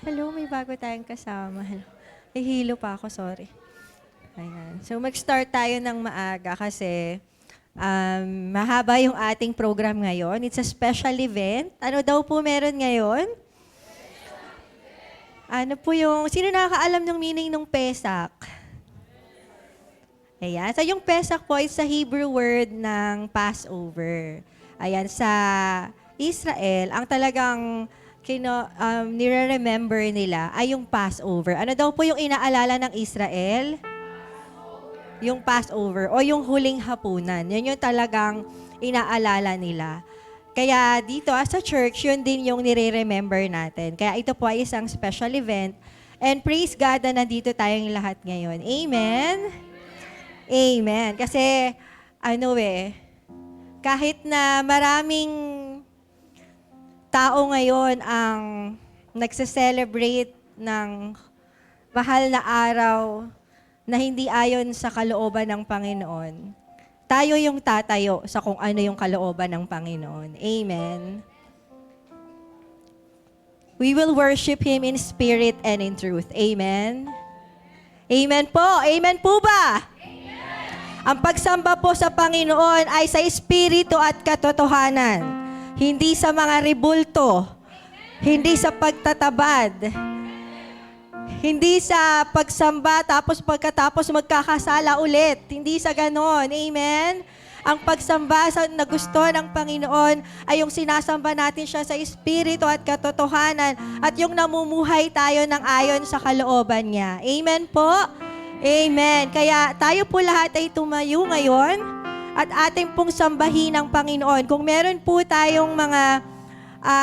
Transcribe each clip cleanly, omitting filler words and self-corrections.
Hello, may bago tayong kasama. Nahihilo pa ako, sorry. Ayan. So mag-start tayo ng maaga kasi mahaba yung ating program ngayon. It's a special event. Ano daw po meron ngayon? Ano po yung, sino nakakaalam ng meaning ng Pesach? Ayan. So yung Pesach po is sa Hebrew word ng Passover. Ayan, sa Israel, ang talagang nire-remember nila ay yung Passover. Ano daw po yung inaalala ng Israel? Yung Passover o yung huling hapunan. Yun yung talagang inaalala nila. Kaya dito as a church, yun din yung nire-remember natin. Kaya ito po ay isang special event. And praise God na nandito tayong lahat ngayon. Amen? Amen. Kasi, kahit na maraming tao ngayon ang nagse-celebrate ng mahal na araw na hindi ayon sa kalooban ng Panginoon, tayo yung tatayo sa kung ano yung kalooban ng Panginoon. Amen. We will worship Him in spirit and in truth. Amen. Amen po. Amen po ba? Ang pagsamba po sa Panginoon ay sa espiritu at katotohanan. Hindi sa mga ribulto. Hindi sa pagtatabad. Hindi sa pagsamba tapos pagkatapos magkakasala ulit. Hindi sa ganon. Amen? Ang pagsamba na gusto ng Panginoon ay yung sinasamba natin siya sa espiritu at katotohanan at yung namumuhay tayo ng ayon sa kalooban niya. Amen po? Amen. Kaya tayo po lahat ay tumayo ngayon at ating pong sambahin ang Panginoon. Kung meron po tayong mga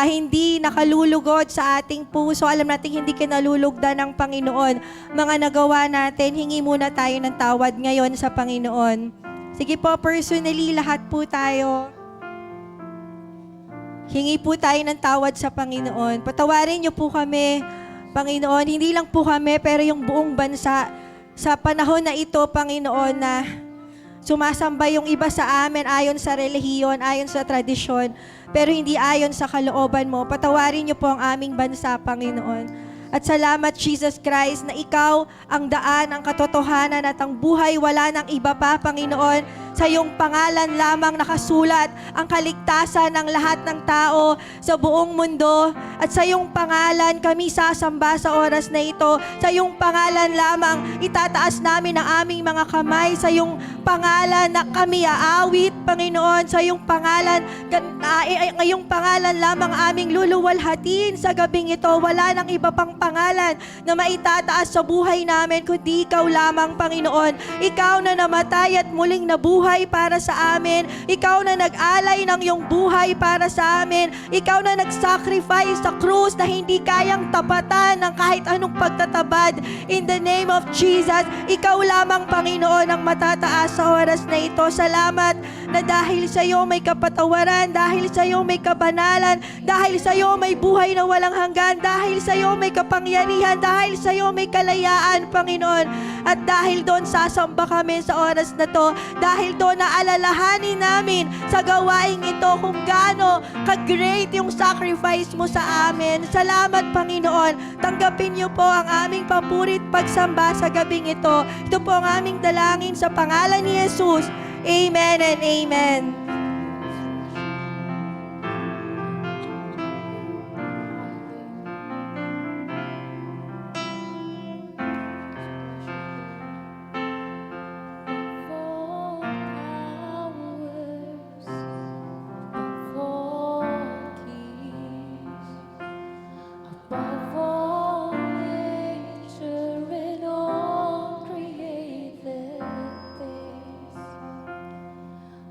hindi nakalulugod sa ating puso, alam natin hindi kinalulugdan ng Panginoon, mga nagawa natin, hingi muna tayo ng tawad ngayon sa Panginoon. Sige po, personally, lahat po tayo. Hingi po tayo ng tawad sa Panginoon. Patawarin niyo po kami, Panginoon. Hindi lang po kami, pero yung buong bansa. Sa panahon na ito, Panginoon, na sumasamba yung iba sa amin ayon sa relihiyon, ayon sa tradisyon, pero hindi ayon sa kalooban mo. Patawarin niyo po ang aming bansa, Panginoon. At salamat, Jesus Christ, na Ikaw ang daan, ang katotohanan at ang buhay. Wala nang iba pa, Panginoon. Sa iyong pangalan lamang nakasulat ang kaligtasan ng lahat ng tao sa buong mundo. At sa iyong pangalan kami sasamba sa oras na ito. Sa iyong pangalan lamang itataas namin ang aming mga kamay. Sa iyong pangalan na kami aawit, Panginoon. Sa iyong pangalan, ngayong pangalan lamang aming luluwalhatin sa gabing ito. Wala nang iba pang pangalan na maitataas sa buhay namin kundi Ikaw lamang, Panginoon. Ikaw na namatay at muling nabuhay para sa amin. Ikaw na nag-alay ng iyong buhay para sa amin. Ikaw na nag-sacrifice sa krus na hindi kayang tapatan ng kahit anong pagtatabad. In the name of Jesus, Ikaw lamang, Panginoon, ang matataas sa oras na ito. Salamat na dahil sa iyo may kapatawaran, dahil sa iyo may kabanalan, dahil sa iyo may buhay na walang hanggan, dahil sa iyo may kapangyarihan, dahil sa iyo may kalayaan, Panginoon. At dahil doon sasamba kami sa oras na to, dahil doon naalalahanin namin sa gawaing ito kung gaano ka-great yung sacrifice mo sa amin. Salamat, Panginoon. Tanggapin niyo po ang aming papurit pagsamba sa gabing ito. Ito po ang aming dalangin sa pangalan ni Jesus. Amen and amen.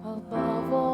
Above all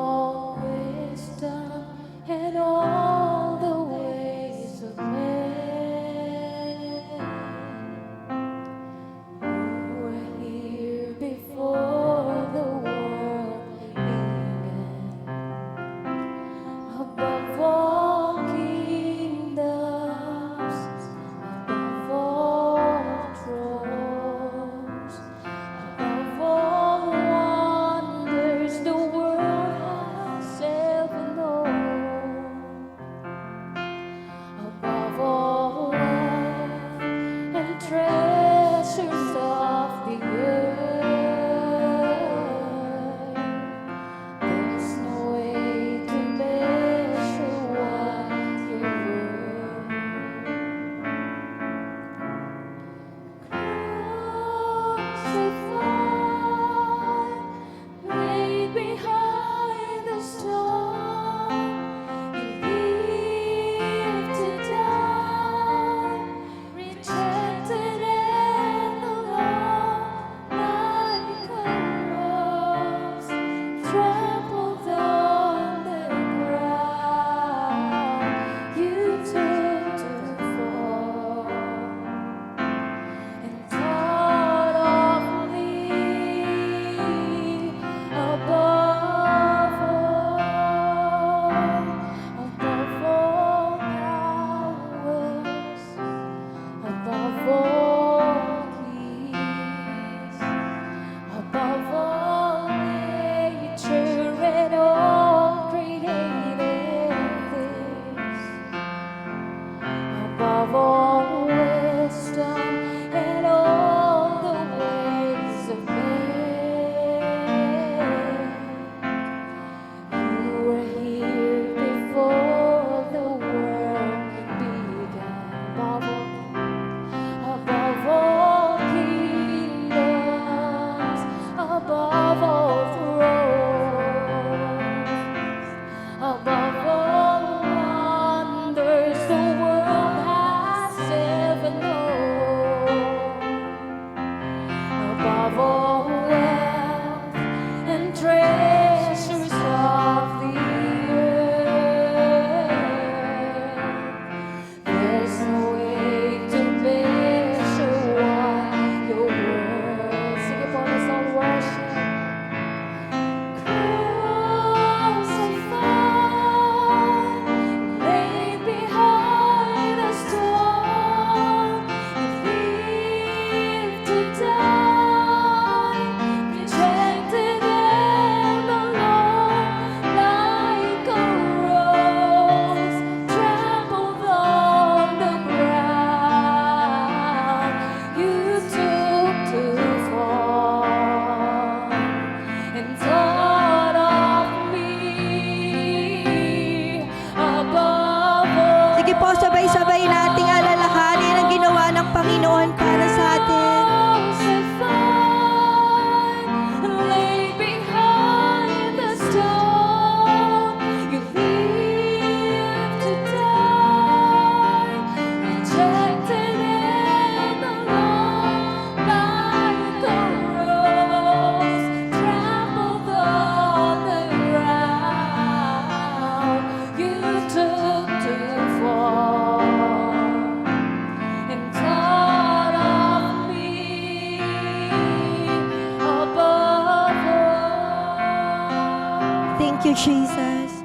you, Jesus.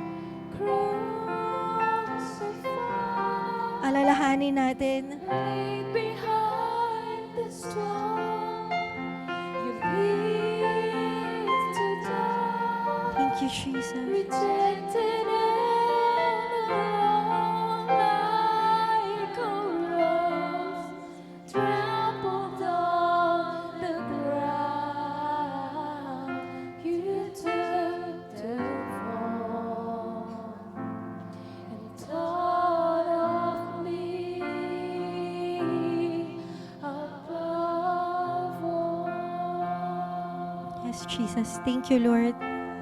Alalahanin natin. Right behind the storm, you live to die. Thank you, Jesus. Rejected and alone like a rose, trampled on the ground. You took the fall and thought of me above all. Yes, Jesus. Thank you, Lord.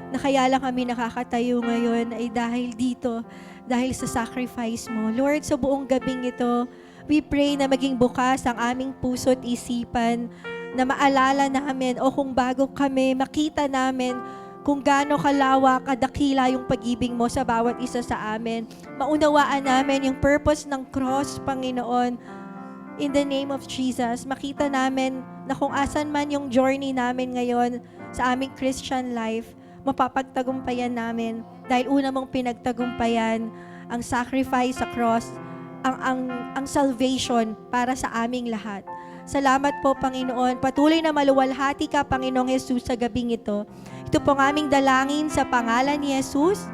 Na kaya lang kami nakakatayo ngayon ay dahil dito, dahil sa sacrifice mo. Lord, sa buong gabing ito, we pray na maging bukas ang aming puso at isipan, na maalala namin o kung bago kami, makita namin kung gaano kalawak, kadakila yung pag-ibig mo sa bawat isa sa amin. Maunawaan namin yung purpose ng cross, Panginoon. In the name of Jesus, makita namin na kung asan man yung journey namin ngayon sa aming Christian life, mapapagtagumpayan namin dahil una mong pinagtagumpayan ang sacrifice sa cross, ang salvation para sa aming lahat. Salamat po, Panginoon. Patuloy na maluwalhati ka, Panginoong Jesus, sa gabing ito. Ito po ang aming dalangin sa pangalan ni Jesus.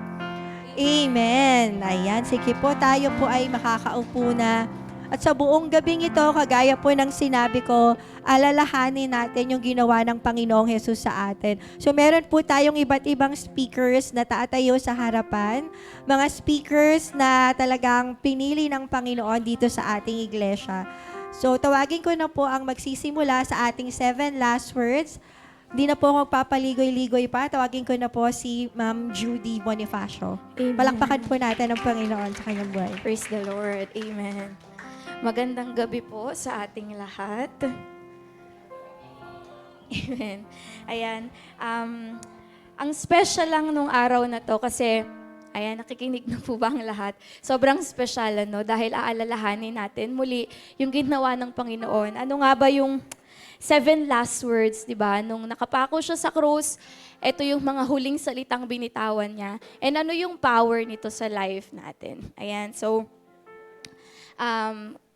Amen. Ayan, sige po, tayo po ay makakaupo na. At sa buong gabing ito, kagaya po ng sinabi ko, alalahanin natin yung ginawa ng Panginoong Jesus sa atin. So meron po tayong iba't ibang speakers na tatayo sa harapan. Mga speakers na talagang pinili ng Panginoon dito sa ating iglesia. So tawagin ko na po ang magsisimula sa ating 7 last words. Hindi na po ako magpapaligoy-ligoy pa. Tawagin ko na po si Ma'am Judy Bonifacio. Amen. Palakpakan po natin ang Panginoon sa kanyang buhay. Praise the Lord. Amen. Magandang gabi po sa ating lahat. Amen. Ayan. Ang special lang nung araw na to kasi, ayan, nakikinig na po ba ang lahat? Sobrang special, ano? Dahil aalalahanin natin muli yung ginawa ng Panginoon. Ano nga ba yung 7 last words, di ba? Nung nakapako siya sa krus, ito yung mga huling salitang binitawan niya. And ano yung power nito sa life natin? Ayan, so,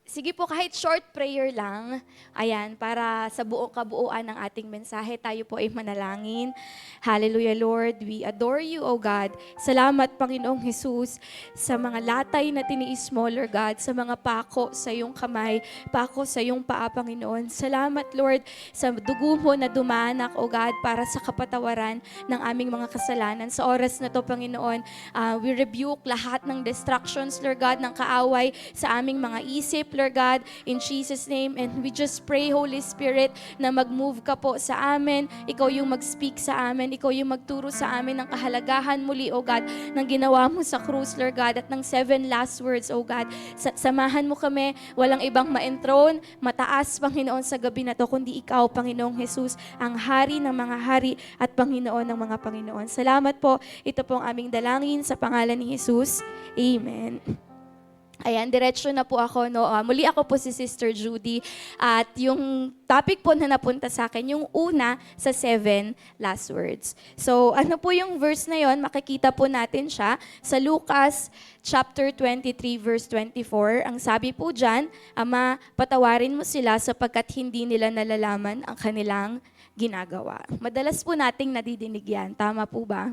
sige po, kahit short prayer lang, ayan, para sa buong kabuuan ng ating mensahe, tayo po ay manalangin. Hallelujah, Lord. We adore you, O God. Salamat, Panginoong Jesus, sa mga latay na tiniis mo, Lord God, sa mga pako sa iyong kamay, pako sa iyong paa, Panginoon. Salamat, Lord, sa dugo mo na dumanak, O God, para sa kapatawaran ng aming mga kasalanan. Sa oras na to, Panginoon, we rebuke lahat ng distractions, Lord God, ng kaaway sa aming mga isip, Lord God, in Jesus' name. And we just pray, Holy Spirit, na mag-move ka po sa amin. Ikaw yung mag-speak sa amin. Ikaw yung magturo sa amin ng kahalagahan muli, O God, ng ginawa mo sa krus, Lord God, at ng 7 last words, O God. Samahan mo kami, walang ibang ma-enthron, mataas, Panginoon, sa gabi na to, kundi ikaw, Panginoong Jesus, ang hari ng mga hari at Panginoon ng mga Panginoon. Salamat po. Ito po ang aming dalangin sa pangalan ni Jesus. Amen. Ayan, diretso na po ako. No? Muli ako po si Sister Judy. At yung topic po na napunta sa akin, yung una sa 7 last words. So, ano po yung verse na yon? Makikita po natin siya sa Lucas chapter 23, verse 24. Ang sabi po dyan, Ama, patawarin mo sila sapagkat hindi nila nalalaman ang kanilang ginagawa. Madalas po nating nadidinig yan. Tama po ba?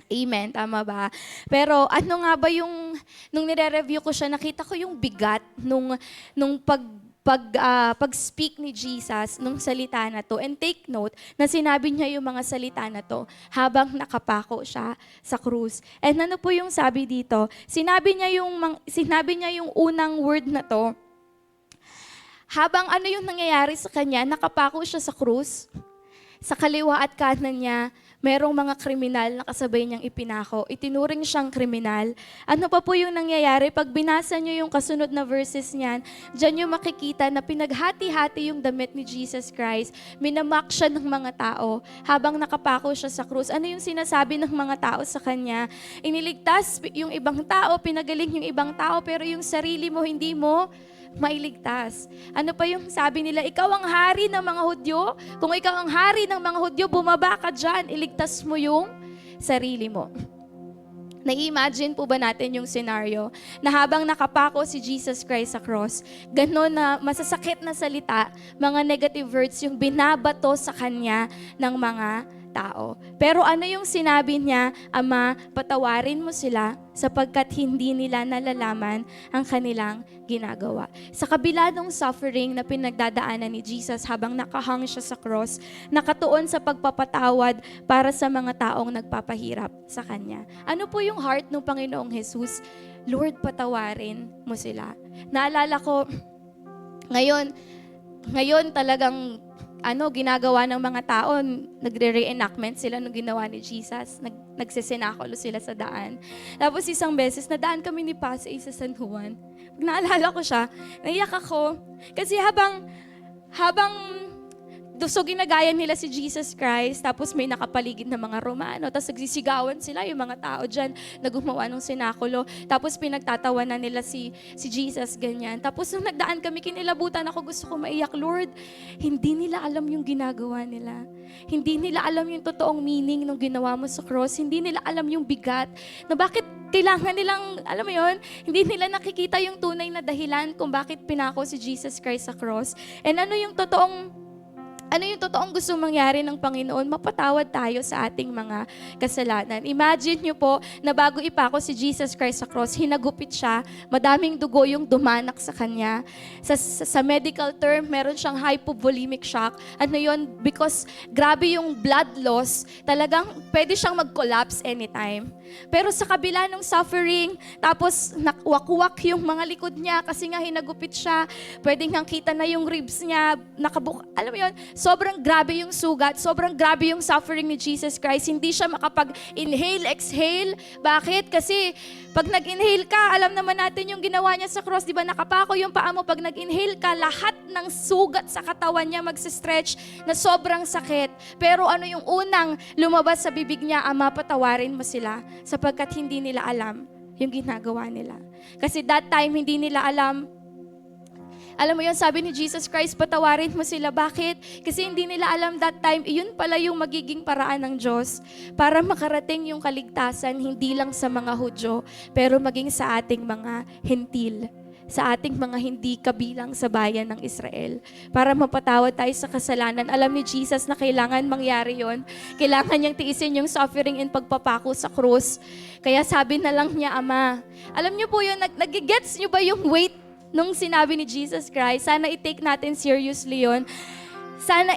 Amen, tama ba? Pero ano nga ba yung, nung nire-review ko siya, nakita ko yung bigat nung pag-speak ni Jesus nung salita na to. And take note na sinabi niya yung mga salita na to habang nakapako siya sa krus. And ano po yung sabi dito? Sinabi niya yung unang word na to, habang ano yung nangyayari sa kanya, nakapako siya sa krus, sa kaliwa at kanan niya, merong mga kriminal na kasabay niyang ipinako. Itinuring siyang kriminal. Ano pa po yung nangyayari? Pag binasa niyo yung kasunod na verses niyan, dyan yung makikita na pinaghati-hati yung damit ni Jesus Christ. Minamak siya ng mga tao habang nakapako siya sa krus. Ano yung sinasabi ng mga tao sa kanya? Iniligtas yung ibang tao, pinagaling yung ibang tao, pero yung sarili mo, hindi mo mailigtas. Ano pa yung sabi nila? Ikaw ang hari ng mga Hudyo. Kung ikaw ang hari ng mga Hudyo, bumaba ka dyan. Iligtas mo yung sarili mo. Nai-imagine po ba natin yung scenario na habang nakapako si Jesus Christ sa cross, gano'n na masasakit na salita, mga negative words yung binabato sa kanya ng mga tao. Pero ano yung sinabi niya, Ama, patawarin mo sila sapagkat hindi nila nalalaman ang kanilang ginagawa. Sa kabila ng suffering na pinagdadaanan ni Jesus habang nakahang siya sa cross, nakatuon sa pagpapatawad para sa mga taong nagpapahirap sa Kanya. Ano po yung heart ng Panginoong Jesus? Lord, patawarin mo sila. Naalala ko, ngayon talagang ginagawa ng mga tao, nagre-reenactment sila nung ginawa ni Jesus. Nagsisenakulo sila sa daan. Tapos isang beses, nadaan kami ni Pasay sa San Juan. Naalala ko siya, naiyak ako. Kasi habang ginagaya nila si Jesus Christ, tapos may nakapaligid na mga Romano, tapos nagsisigawan sila, yung mga tao dyan, na gumawa ng sinakulo. Tapos pinagtatawanan nila si Jesus, ganyan. Tapos nung nagdaan kami, kinilabutan ako, gusto ko maiyak, Lord, hindi nila alam yung ginagawa nila. Hindi nila alam yung totoong meaning ng ginawa mo sa cross. Hindi nila alam yung bigat, na bakit kailangan nilang, alam mo yun, hindi nila nakikita yung tunay na dahilan kung bakit pinako si Jesus Christ sa cross. And ano yung totoong gusto mangyari ng Panginoon? Mapatawad tayo sa ating mga kasalanan. Imagine nyo po na bago ipako si Jesus Christ sa cross, hinagupit siya, madaming dugo yung dumanak sa kanya. Sa medical term, meron siyang hypovolemic shock. Ano yun? Because grabe yung blood loss, talagang pwede siyang mag-collapse anytime. Pero sa kabila ng suffering, tapos nakwak-wak yung mga likod niya kasi nga hinagupit siya, pwedeng hang kita na yung ribs niya, alam mo yun, sobrang grabe yung sugat, sobrang grabe yung suffering ni Jesus Christ. Hindi siya makapag-inhale, exhale. Bakit? Kasi pag nag-inhale ka, alam naman natin yung ginawa niya sa cross, di ba nakapako yung paa mo, pag nag-inhale ka, lahat ng sugat sa katawan niya magse-stretch na sobrang sakit. Pero ano yung unang lumabas sa bibig niya? Ama, patawarin mo sila sapagkat hindi nila alam yung ginagawa nila. Kasi that time, hindi nila alam mo yun, sabi ni Jesus Christ, patawarin mo sila. Bakit? Kasi hindi nila alam that time, yun pala yung magiging paraan ng Diyos para makarating yung kaligtasan, hindi lang sa mga Hudyo, pero maging sa ating mga Hentil, sa ating mga hindi kabilang sa bayan ng Israel, para mapatawad tayo sa kasalanan. Alam ni Jesus na kailangan mangyari yon. Kailangan niyang tiisin yung suffering and pagpapako sa krus. Kaya sabi na lang niya, Ama. Alam niyo po yun, nag-gets niyo ba yung weight nung sinabi ni Jesus Christ? Sana i-take natin seriously yun. Sana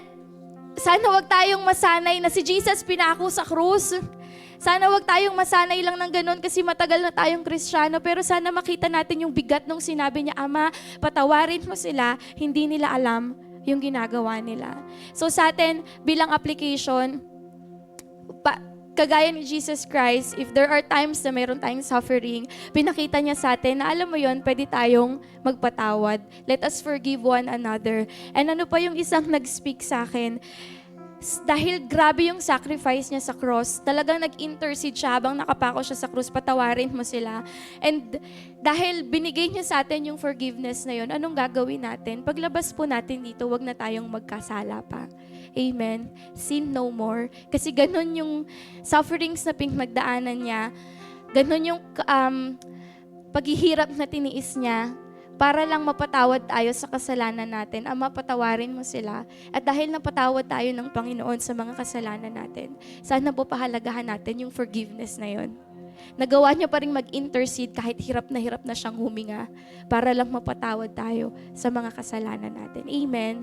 wag tayong masanay na si Jesus pinako sa krus. Sana wag tayong masanay lang ng ganun kasi matagal na tayong Kristiyano, pero sana makita natin yung bigat nung sinabi niya, Ama, patawarin mo sila, hindi nila alam yung ginagawa nila. So sa atin, bilang application, kagaya ni Jesus Christ, if there are times na mayroon tayong suffering, pinakita niya sa atin na alam mo yon, pwede tayong magpatawad. Let us forgive one another. And ano pa yung isang nag-speak sa akin, dahil grabe yung sacrifice niya sa cross, talagang nag-intercede siya habang nakapako siya sa cross, patawarin mo sila. And dahil binigay niya sa atin yung forgiveness na yun, anong gagawin natin? Paglabas po natin dito, wag na tayong magkasala pa. Amen. Sin no more. Kasi ganun yung sufferings na pinagdaanan niya, ganun yung paghihirap na tiniis niya, para lang mapatawad tayo sa kasalanan natin. Ama, patawarin mo sila. At dahil napatawad tayo ng Panginoon sa mga kasalanan natin, sana po pahalagahan natin yung forgiveness na yon. Nagawa niya pa rin mag-intercede kahit hirap na siyang huminga para lang mapatawad tayo sa mga kasalanan natin. Amen.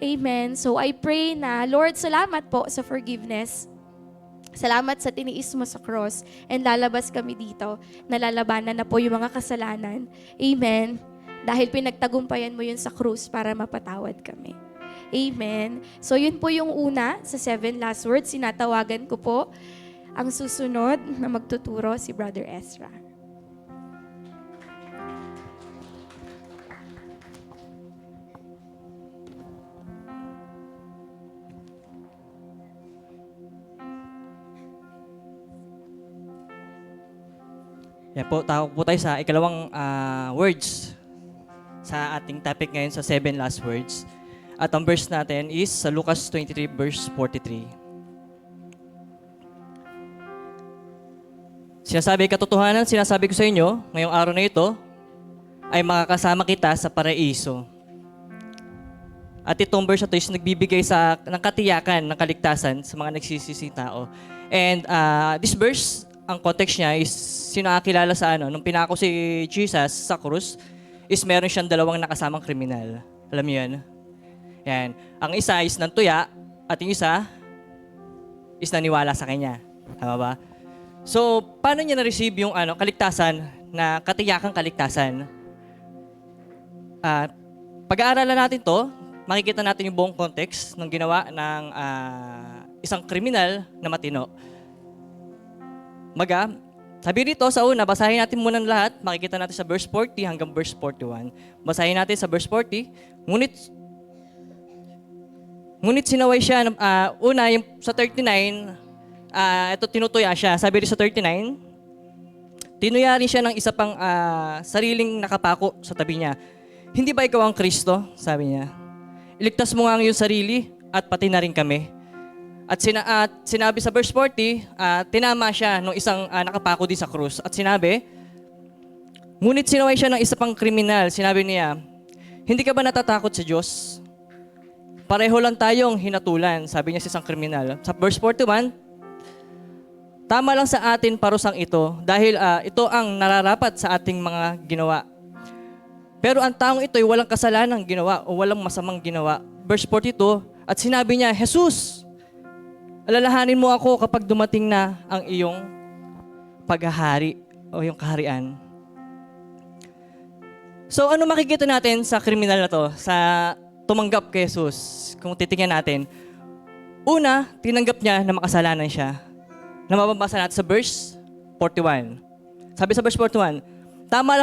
Amen. So I pray na, Lord, salamat po sa forgiveness. Salamat sa tiniis mo sa cross. And lalabas kami dito, nalalabanan na po yung mga kasalanan. Amen. Dahil pinagtagumpayan mo yun sa krus para mapatawad kami. Amen. So yun po yung una sa 7 last words. Sinatawagan ko po ang susunod na magtuturo si Brother Ezra. Yan po, tawag po tayo sa ikalawang words sa ating topic ngayon sa 7 last words. At ang verse natin is sa Lucas 23 verse 43. Sinasabi ko sa inyo, ngayong araw na ito, ay makakasama kita sa paraiso. At itong verse na ito is nagbibigay ng katiyakan, ng kaligtasan sa mga nagsisisi tao. And this verse, ang context niya is sinakilala sa nung pinako si Jesus sa krus, is meron siyang dalawang nakasamang kriminal. Alam niyo yan? Yan. Ang isa is nantuya, at yung isa is naniwala sa kanya. Tama ba? So, paano niya na-receive yung kaligtasan, na katiyakang kaligtasan? Pag-aaralan natin to, makikita natin yung buong context ng ginawa ng isang kriminal na matino. Sabi dito sa una, basahin natin muna ng lahat. Makikita natin sa verse 40 hanggang verse 41. Basahin natin sa verse 40. Ngunit sinaway siya, una, yung sa 39, ito tinutuya siya. Sabi rin sa 39, tinuya rin siya ng isa pang sariling nakapako sa tabi niya. Hindi ba ikaw ang Kristo? Sabi niya. Iligtas mo nga ang iyong sarili at pati na rin kami. At sinabi sa verse 40, tinama siya ng isang nakapako din sa krus. At sinabi, ngunit sinaway siya ng isa pang kriminal. Sinabi niya, hindi ka ba natatakot sa Diyos? Pareho lang tayong hinatulan, sabi niya sa isang kriminal. Sa verse 41, tama lang sa atin parusang ito dahil ito ang nararapat sa ating mga ginawa. Pero ang taong ito ay walang kasalanang ginawa o walang masamang ginawa. Verse 42, at sinabi niya, Jesus, alalahanin mo ako kapag dumating na ang iyong paghahari o yung kaharian. So ano makikita natin sa kriminal na to, sa tumanggap kay Jesus? Kung titingnan natin, una, tinanggap niya na makasalanan siya. Na mababasa natin sa verse 41. Sabi sa verse 41, tama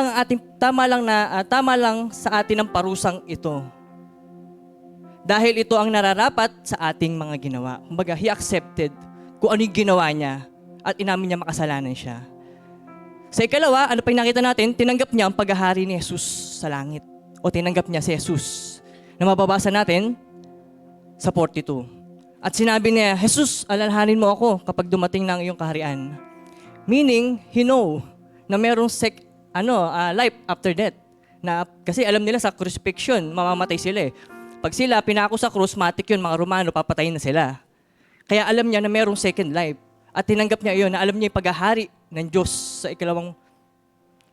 lang sa atin ang parusang ito. Dahil ito ang nararapat sa ating mga ginawa. Kumbaga, he accepted kung ano yung ginawa niya at inamin niya makasalanan siya. Sa ikalawa, ano pa yung nakita natin? Tinanggap niya ang paghahari ni Jesus sa langit. O tinanggap niya si Jesus. Na mababasa natin sa 42. At sinabi niya, Jesus, alalahanin mo ako kapag dumating ng iyong kaharian. Meaning, he know na merong life after death. Kasi alam nila sa crucifixion, mamamatay sila eh. Pag sila pinako sa krus, matik yun, mga Romano, papatayin na sila. Kaya alam niya na merong second life. At tinanggap niya iyon na alam niya yung paghahari ng Diyos sa ikalawang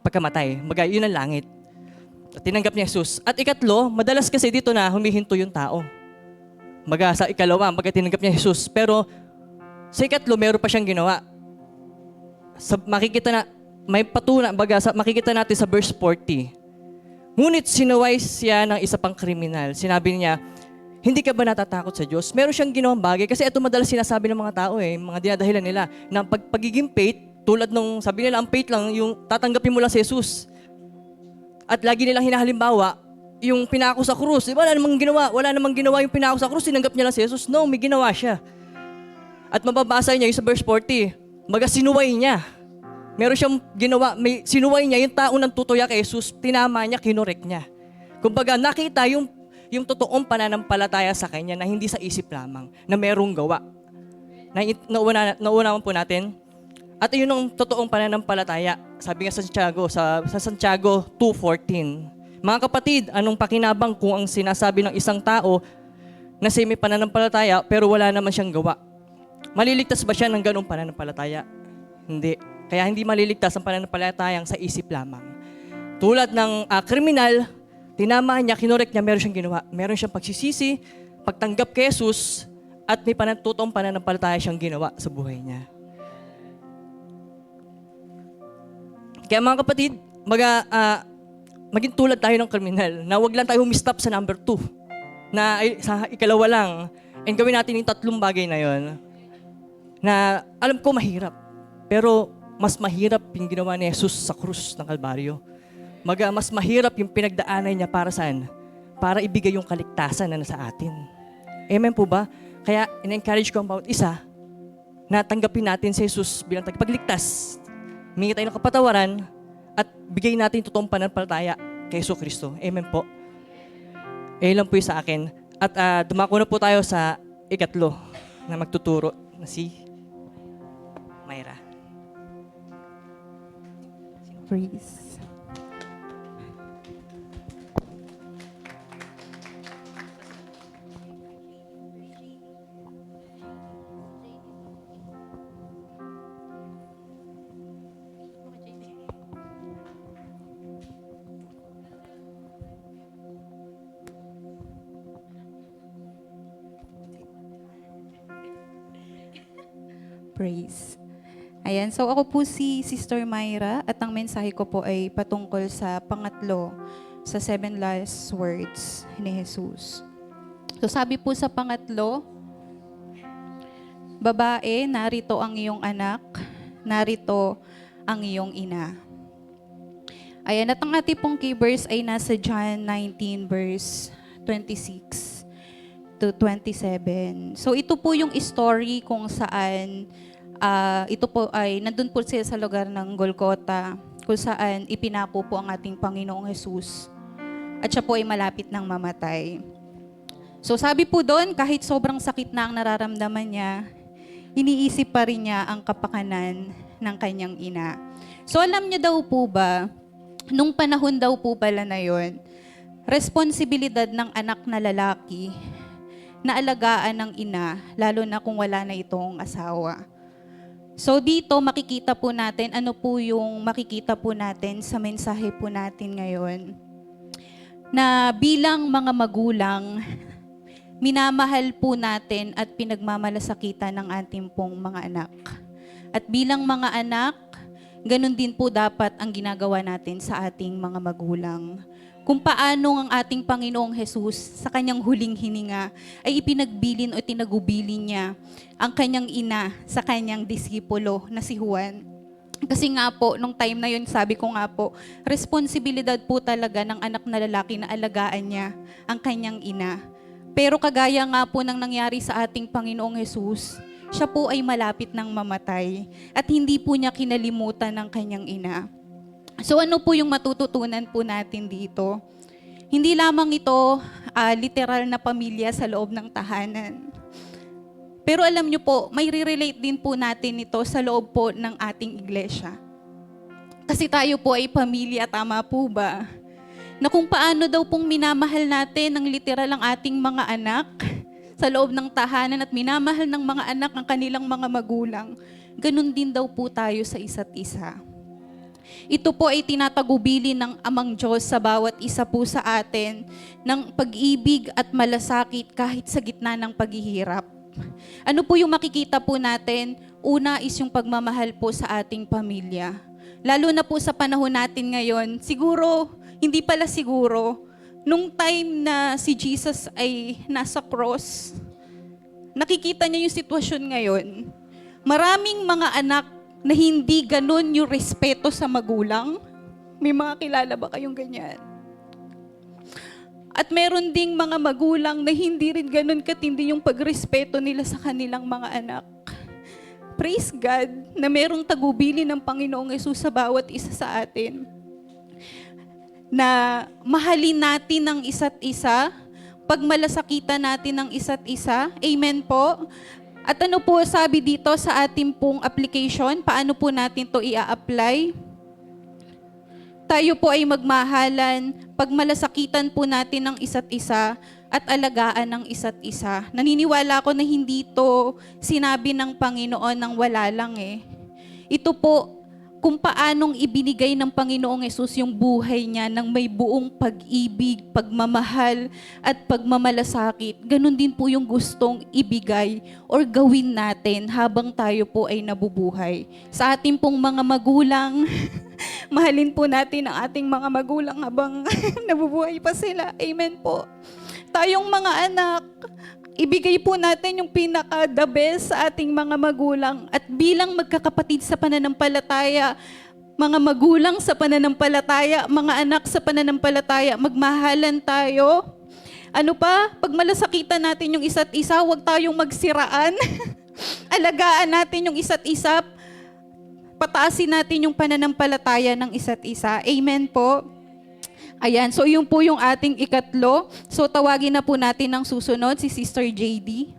pagkamatay. Yun ang langit. At tinanggap niya Jesus. At ikatlo, madalas kasi dito na humihinto yung tao. Sa ikalawa, tinanggap niya Jesus. Pero sa ikatlo, meron pa siyang ginawa. Makikita natin sa verse 40. Ngunit sinaway siya ng isa pang kriminal. Sinabi niya, hindi ka ba natatakot sa Diyos? Meron siyang ginawang bagay. Kasi ito madalas sinasabi ng mga tao mga dinadahilan nila, na pagiging faith, tulad nung sabi nila, ang faith lang, yung tatanggapin mo lang si Jesus. At lagi nilang hinahalimbawa, yung pinako sa krus. Wala namang ginawa yung pinako sa krus, tinanggap niya lang si Jesus. No, may ginawa siya. At mababasa niya yung sa verse 40, sinuway niya. Meron siyang ginawa, sinuway niya yung tao nang tutuya kay Jesus, tinama niya, kinorek niya. Kumbaga, nakita yung totoong pananampalataya sa kanya na hindi sa isip lamang, na merong gawa. Nauunawan po natin. At yun ang totoong pananampalataya. Sabi nga sa Santiago 2:14. Mga kapatid, anong pakinabang kung ang sinasabi ng isang tao na siya may pananampalataya pero wala naman siyang gawa? Maliligtas ba siya ng ganong pananampalataya? Hindi. Kaya hindi maliligtas ang pananampalatayang sa isip lamang. Tulad ng kriminal, tinama niya, kinorek niya, meron siyang ginawa. Meron siyang pagsisisi, pagtanggap kay Jesus, at may totoong pananampalataya siyang ginawa sa buhay niya. Kaya mga kapatid, maging tulad tayo ng kriminal, na wag lang tayo humistop sa number 2, na sa ikalawa lang, and gawin natin yung 3 bagay na yon, na alam ko mahirap, pero mas mahirap yung ginawa ni Jesus sa krus ng Kalbaryo. Mas mahirap yung pinagdaanan niya para saan? Para ibigay yung kaligtasan na nasa atin. Amen po ba? Kaya in-encourage ko ang bawat isa na tanggapin natin si Jesus bilang tagapagligtas. Humingi tayo ng kapatawaran at bigay natin totoong pananampalataya kay Jesus Kristo. Amen po. Lang po yung sa akin. At dumako na po tayo sa ikatlo na magtuturo na si Myra. Praise. Praise. Ayan, so ako po si Sister Myra at ang mensahe ko po ay patungkol sa pangatlo sa 7 last words ni Jesus. So sabi po sa pangatlo, babae, narito ang iyong anak, narito ang iyong ina. Ayan, at ang ating pong key verse ay nasa John 19 verse 26 to 27. So ito po yung story kung saan ito po ay nandun po sila sa lugar ng Golgotha kung saan ipinako po ang ating Panginoong Jesus at siya po ay malapit ng mamatay. So sabi po doon, kahit sobrang sakit na ang nararamdaman niya, iniisip pa rin niya ang kapakanan ng kanyang ina. So alam niya daw po ba, nung panahon daw po pala na yon, responsibilidad ng anak na lalaki na alagaan ng ina, lalo na kung wala na itong asawa. So dito makikita po natin, ano po yung makikita po natin sa mensahe po natin ngayon. Na bilang mga magulang, minamahal po natin at pinagmamalasakitan ng ating pong mga anak. At bilang mga anak, ganun din po dapat ang ginagawa natin sa ating mga magulang. Kung paano ang ating Panginoong Jesus sa kanyang huling hininga ay ipinagbilin o tinagubilin niya ang kanyang ina sa kanyang disipulo na si Juan. Kasi nga po, nung time na yun, sabi ko nga po, responsibilidad po talaga ng anak na lalaki na alagaan niya ang kanyang ina. Pero kagaya nga po ng nangyari sa ating Panginoong Jesus, siya po ay malapit ng mamatay at hindi po niya kinalimutan ng kanyang ina. So ano po yung matututunan po natin dito? Hindi lamang ito literal na pamilya sa loob ng tahanan. Pero alam niyo po, may re-relate din po natin ito sa loob po ng ating iglesia. Kasi tayo po ay pamilya, tama po ba? Na kung paano daw pong minamahal natin ng literal ang ating mga anak sa loob ng tahanan at minamahal ng mga anak ang kanilang mga magulang, ganun din daw po tayo sa isa't isa. Ito po ay tinatagubili ng Amang Diyos sa bawat isa po sa atin ng pag-ibig at malasakit kahit sa gitna ng paghihirap. Ano po yung makikita po natin? Una is yung pagmamahal po sa ating pamilya. Lalo na po sa panahon natin ngayon, siguro, hindi pala siguro, nung time na si Jesus ay nasa cross, nakikita niya yung sitwasyon ngayon. Maraming mga anak na hindi ganun yung respeto sa magulang. May mga kilala ba kayong ganyan? At meron ding mga magulang na hindi rin ganun katindi yung pagrespeto nila sa kanilang mga anak. Praise God na merong tagubili ng Panginoong Yesus sa bawat isa sa atin. Na mahalin natin ang isa't isa, pagmalasakitan natin ang isa't isa. Amen po. At ano po sabi dito sa ating pong application, paano po natin to i-apply? Tayo po ay magmahalan, pagmalasakitan po natin ng isa't isa at alagaan ng isa't isa. Naniniwala ako na hindi to sinabi ng Panginoon nang wala lang eh. Ito po kung paanong ibinigay ng Panginoong Yesus yung buhay niya ng may buong pag-ibig, pagmamahal, at pagmamalasakit. Ganon din po yung gustong ibigay or gawin natin habang tayo po ay nabubuhay. Sa ating pong mga magulang, mahalin po natin ang ating mga magulang habang nabubuhay pa sila. Amen po. Tayong mga anak, ibigay po natin yung pinaka-the best sa ating mga magulang. At bilang magkakapatid sa pananampalataya, mga magulang sa pananampalataya, mga anak sa pananampalataya, magmahalan tayo. Ano pa? Pag malasakitan natin yung isa't isa, huwag tayong magsiraan. Alagaan natin yung isa't isa. Pataasin natin yung pananampalataya ng isa't isa. Amen po. Ayan, so yun po yung ating ikatlo. So tawagin na po natin ng susunod, si Sister JD.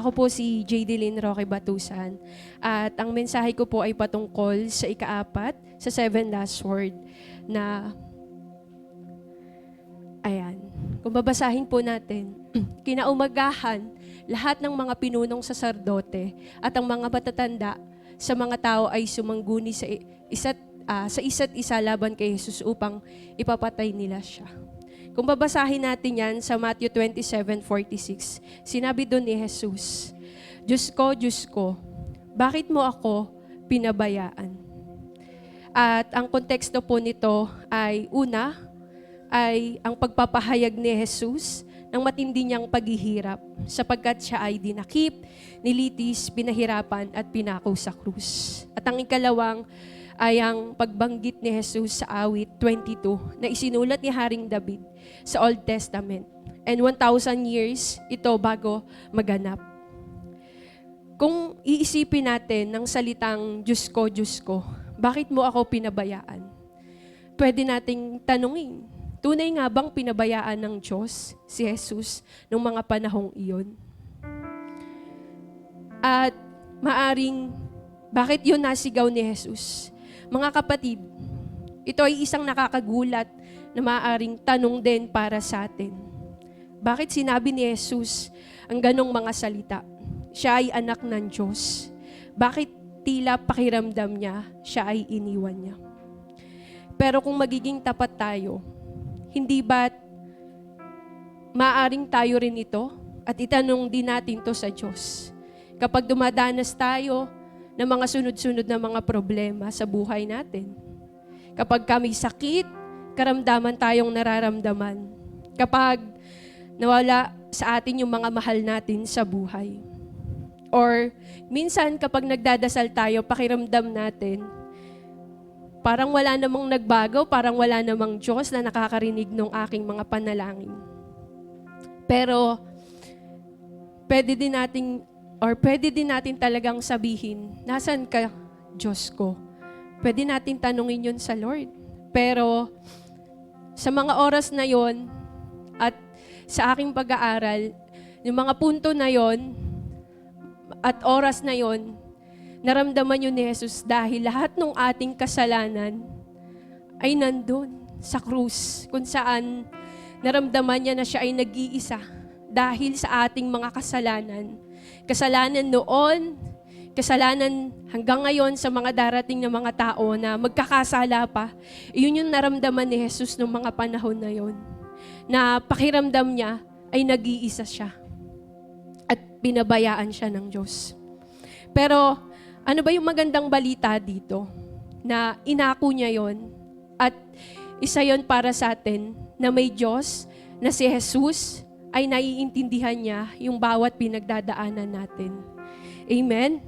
Ako po si J.D. Roque Batusan. At ang mensahe ko po ay patungkol sa ika-4, sa 7 last word na, ayan, kung babasahin po natin, kinaumagahan, lahat ng mga pinunong saserdote at ang mga matatanda sa mga tao ay sumangguni sa isa't isa laban kay Jesus upang ipapatay nila siya. Kung babasahin natin yan sa Matthew 27:46, sinabi doon ni Jesus, Diyos ko, bakit mo ako pinabayaan? At ang konteksto po nito ay una, ay ang pagpapahayag ni Jesus ng matindi niyang paghihirap sapagkat siya ay dinakip, nilitis, pinahirapan at pinako sa krus. At ang ikalawang ay ang pagbanggit ni Jesus sa awit 22 na isinulat ni Haring David sa Old Testament. And 1,000 years ito bago maganap. Kung iisipin natin ng salitang Diyos ko, bakit mo ako pinabayaan? Pwede nating tanungin, tunay nga bang pinabayaan ng Diyos si Jesus noong mga panahong iyon? At maaring, bakit yun nasigaw ni Jesus? Mga kapatid, ito ay isang nakakagulat na maaaring tanong din para sa atin. Bakit sinabi ni Jesus ang ganong mga salita? Siya ay anak ng Diyos. Bakit tila pakiramdam niya, siya ay iniwan niya? Pero kung magiging tapat tayo, hindi ba't maaaring tayo rin ito at itanong din natin to sa Diyos? Kapag dumadanas tayo ng mga sunod-sunod na mga problema sa buhay natin. Kapag kami sakit, karamdaman tayong nararamdaman. Kapag nawala sa atin yung mga mahal natin sa buhay. Or minsan kapag nagdadasal tayo, pakiramdam natin, parang wala namang nagbago, parang wala namang Diyos na nakakarinig ng aking mga panalangin. Pero pwede din natin talagang sabihin, nasan ka, Diyos ko? Pwede natin tanungin yun sa Lord. Pero sa mga oras na yon at sa aking pag-aaral, yung mga punto na yon at oras na yon, naramdaman yun ni Jesus dahil lahat ng ating kasalanan ay nandun sa krus, kung saan naramdaman niya na siya ay nag-iisa dahil sa ating mga kasalanan. Kasalanan noon, kasalanan hanggang ngayon sa mga darating na mga tao na magkakasala pa. Iyon yung naramdaman ni Jesus noong mga panahon na yon. Na pakiramdam niya ay nag-iisa siya. At pinabayaan siya ng Diyos. Pero ano ba yung magandang balita dito? Na inako niya yon at isa yon para sa atin na may Diyos na si Jesus ay naiintindihan niya yung bawat pinagdadaanan natin. Amen?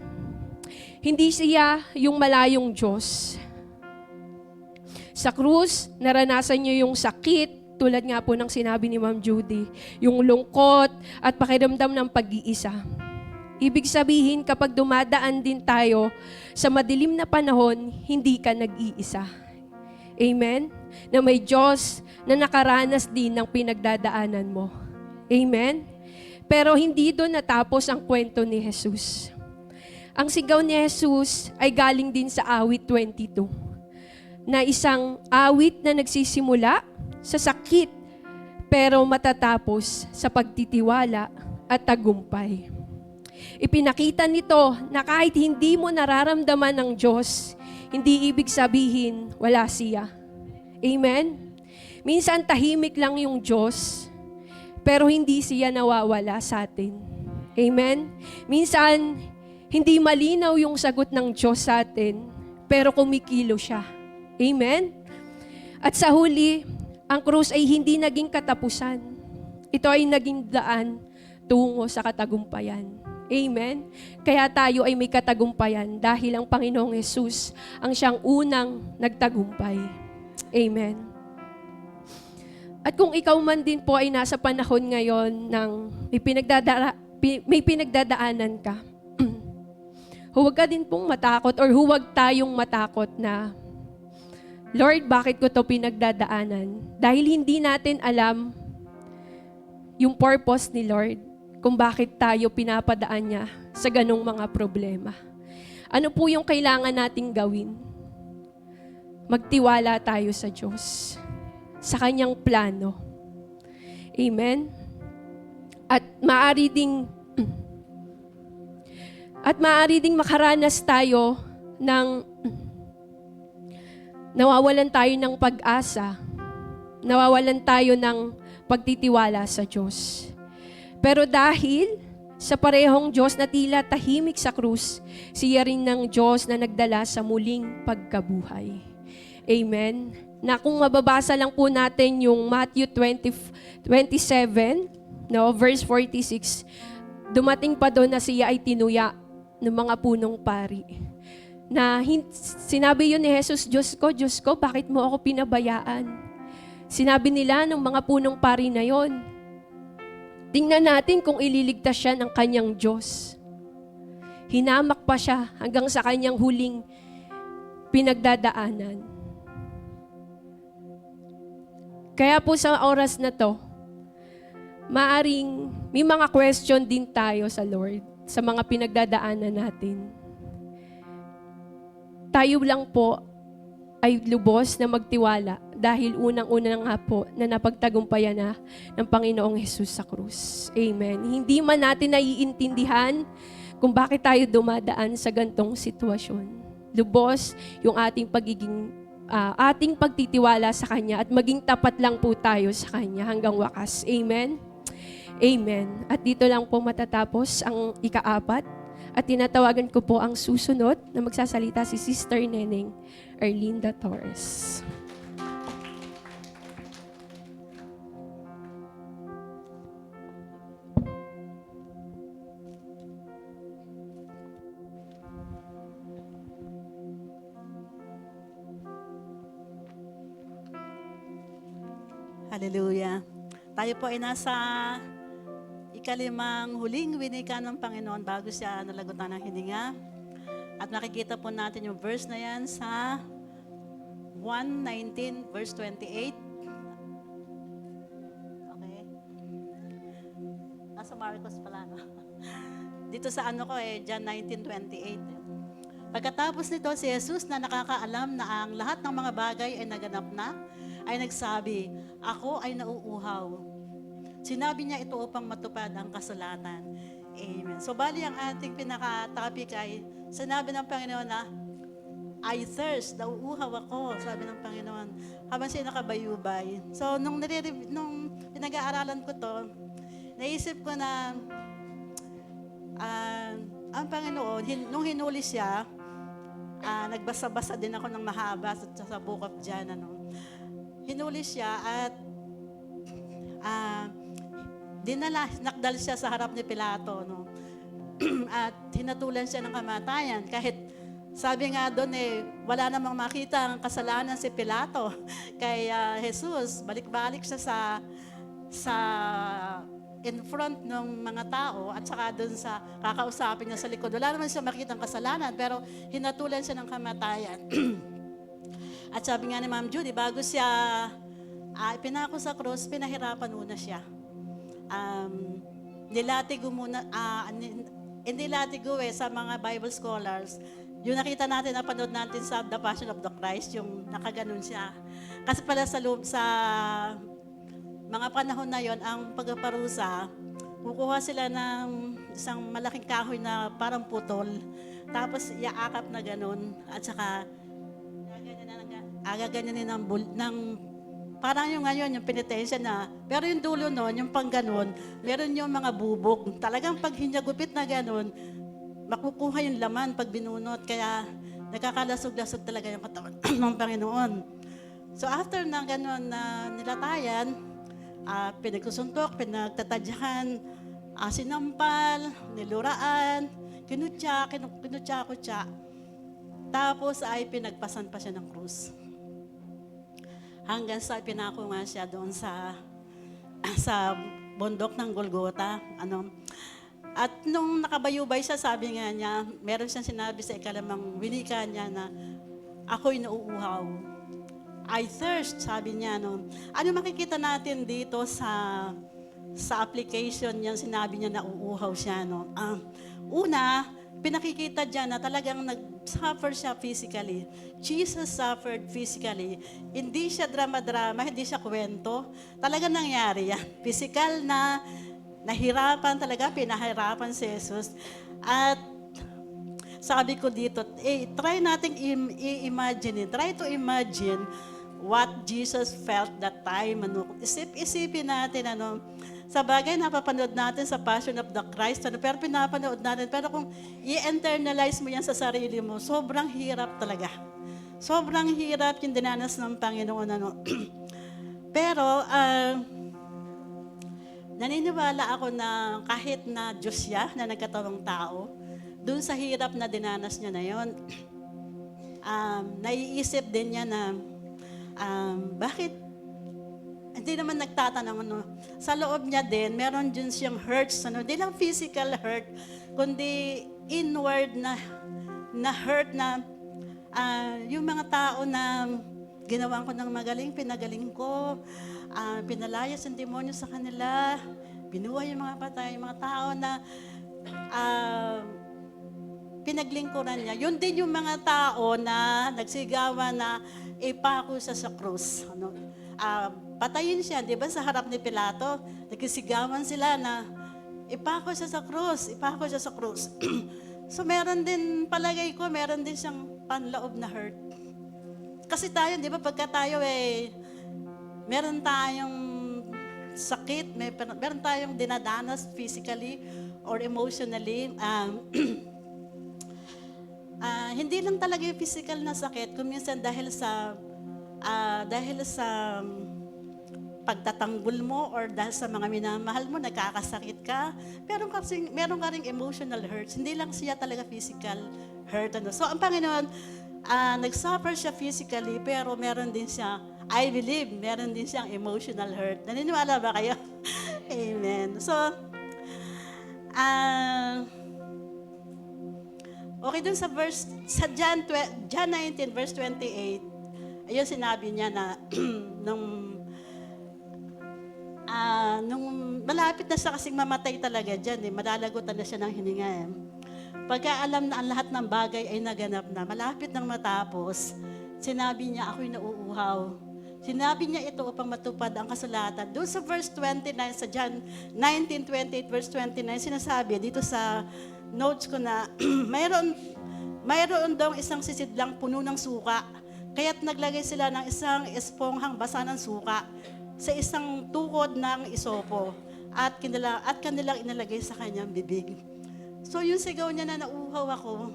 Hindi siya yung malayong Diyos. Sa krus, naranasan niyo yung sakit, tulad nga po ng sinabi ni Ma'am Judy, yung lungkot at pakiramdam ng pag-iisa. Ibig sabihin, kapag dumadaan din tayo sa madilim na panahon, hindi ka nag-iisa. Amen? Na may Diyos na nakaranas din ng pinagdadaanan mo. Amen? Pero hindi doon natapos ang kwento ni Jesus. Ang sigaw ni Jesus ay galing din sa awit 22, na isang awit na nagsisimula sa sakit, pero matatapos sa pagtitiwala at tagumpay. Ipinakita nito na kahit hindi mo nararamdaman ng Diyos, hindi ibig sabihin wala siya. Amen? Minsan tahimik lang yung Diyos, pero hindi siya nawawala sa atin. Amen? Minsan, hindi malinaw yung sagot ng Diyos sa atin, pero kumikilo siya. Amen? At sa huli, ang krus ay hindi naging katapusan. Ito ay naging daan tungo sa katagumpayan. Amen? Kaya tayo ay may katagumpayan dahil ang Panginoong Jesus ang siyang unang nagtagumpay. Amen? At kung ikaw man din po ay nasa panahon ngayon ng may pinagdadaanan ka, huwag ka din pong matakot or huwag tayong matakot na, Lord, bakit ko to pinagdadaanan? Dahil hindi natin alam yung purpose ni Lord kung bakit tayo pinapadaan niya sa ganong mga problema. Ano po yung kailangan nating gawin? Magtiwala tayo sa Diyos, sa Kanyang plano. Amen? At maaari ding makaranas tayo ng nawawalan tayo ng pag-asa, nawawalan tayo ng pagtitiwala sa Diyos. Pero dahil sa parehong Diyos na tila tahimik sa krus, siya rin ng Diyos na nagdala sa muling pagkabuhay. Amen? Na kung mababasa lang po natin yung Matthew 27, no, verse 46, dumating pa doon na siya ay tinuya ng mga punong pari. Na sinabi yun ni Jesus, Diyos ko, bakit mo ako pinabayaan? Sinabi nila ng mga punong pari na yon, tingnan natin kung ililigtas siya ng kanyang Diyos. Hinamak pa siya hanggang sa kanyang huling pinagdadaanan. Kaya po sa oras na to, maaring may mga question din tayo sa Lord sa mga pinagdadaanan natin. Tayo lang po ay lubos na magtiwala dahil unang-una nga po na napagtagumpayan na ng Panginoong Hesus sa krus. Amen. Hindi man natin naiintindihan kung bakit tayo dumadaan sa gantong sitwasyon. Lubos yung ating ating pagtitiwala sa Kanya at maging tapat lang po tayo sa Kanya hanggang wakas. Amen? Amen. At dito lang po matatapos ang ika-4 at tinatawagan ko po ang susunod na magsasalita si Sister Neneng Erlinda Torres. Hallelujah. Tayo po ay nasa ikalimang huling winika ng Panginoon bago siya nalagutan ng hininga. At nakikita po natin yung verse na yan sa 1:19 verse 28. Okay. Nasa Marcos pala, no? Dito sa John 19:28. Pagkatapos nito, si Jesus na nakakaalam na ang lahat ng mga bagay ay naganap na, ay nagsabi, ako ay nauuhaw. Sinabi niya ito upang matupad ang kasulatan. Amen. So bali ang ating pinaka-topic ay sinabi ng Panginoon na I thirst, nauuhaw ako, sabi ng Panginoon, habang siya nakabayubay. So nung pinag-aaralan ko to, naisip ko na ang Panginoon, nung hinuli siya, nagbasa-basa din ako ng mahaba sa Book of John. Hinuli siya at nakdal siya sa harap ni Pilato, no? At hinatulan siya ng kamatayan. Kahit sabi nga doon wala namang makita ang kasalanan si Pilato kay Jesus. Balik-balik siya sa in front ng mga tao at saka doon sa kakausapin niya sa likod. Wala naman siya makita ang kasalanan pero hinatulan siya ng kamatayan. At sabi nga ni Ma'am Judy, bago siya pinako sa cross, pinahirapan muna siya. Nilatigo muna, hindi latigo sa mga Bible scholars. Yung nakita natin, napanood natin sa The Passion of the Christ, yung nakaganon siya. Kasi pala sa mga panahon na yon, ang pagpaparusa, kukuha sila ng isang malaking kahoy na parang putol, tapos iaakap na ganon, at saka agaganyanin ng parang yung ngayon, yung penitensya na, pero yung dulo nun, yung pang ganon, meron yung mga bubog. Talagang pag hinyagupit na ganon, makukuha yung laman pag binunot, kaya nakakalasog-lasog talaga yung katawan ng Panginoon. So after na ganon na nilatayan, pinagsusuntok, pinagtatadyakan, sinampal, niluraan, kinutya. Tapos ay pinagpasan pa siya ng krus. Hanggang sa pinako nga siya doon sa bundok ng Golgota. At nung nakabayubay siya, sabi nga niya, meron siyang sinabi sa ikalimang winika niya na, ako'y nauuhaw. I thirst, sabi niya. Ano makikita natin dito sa sa application niya, sinabi niya na uuhaw siya. No? Una, pinakikita dyan na talagang nag-suffer siya physically. Jesus suffered physically. Hindi siya drama-drama, hindi siya kwento. Talagang nangyari yan. Physical na nahirapan talaga, pinahirapan si Jesus. At sabi ko dito, try nating i-imagine, try to imagine what Jesus felt that time. Ano, isipin natin, ano, sa bagay napapanood natin sa Passion of the Christ, ano, pero pinapanood natin, pero kung i-internalize mo yan sa sarili mo, sobrang hirap talaga. Sobrang hirap yung dinanas ng Panginoon. Ano. Pero, naniniwala ako na kahit na Diyos siya, na nagkatawang tao, dun sa hirap na dinanas niya na yon, naiisip din niya na, bakit hindi naman nagtatanong, ano, sa loob niya din, meron din siyang hurts, ano, di lang physical hurt, kundi inward na hurt na yung mga tao na ginawan ko ng magaling, pinagaling ko, pinalayas ang demonyo sa kanila, binuhay yung mga patay, yung mga tao na pinaglingkuran niya. Yun din yung mga tao na nagsigawan na ipako siya sa krus. Ano? Patayin siya, di ba, sa harap ni Pilato, nagsigawan sila na ipako siya sa krus, ipako siya sa krus. So meron din, palagay ko, meron din siyang panloob na hurt. Kasi tayo, di ba, pagka tayo meron tayong sakit, meron tayong dinadanas physically or emotionally. Hindi lang talaga yung physical na sakit, kung minsan dahil sa pagtatanggol mo or dahil sa mga minamahal mo, nagkakasakit ka. Pero kasi meron ka ring emotional hurts. Hindi lang siya talaga physical hurt. Ano. So ang Panginoon, nag-suffer siya physically, pero meron din siya, I believe, meron din siyang emotional hurt. Naniniwala ba kayo? Amen. So, okay, dun sa verse, sa John 19, verse 28, ayun sinabi niya na, nung malapit na siya kasing mamatay talaga dyan, malalagutan na siya ng hininga. Pagka alam na ang lahat ng bagay ay naganap na, malapit nang matapos, sinabi niya, ako'y nauuhaw. Sinabi niya ito upang matupad ang kasulatan. Doon sa verse 29, sa John 19:28, verse 29, sinasabi dito sa notes ko na mayroon daw isang sisidlang puno ng suka. Kaya't naglagay sila ng isang esponghang basa ng suka sa isang tukod ng isopo at kanilang inalagay sa kanyang bibig. So yung sigaw niya na nauuhaw ako,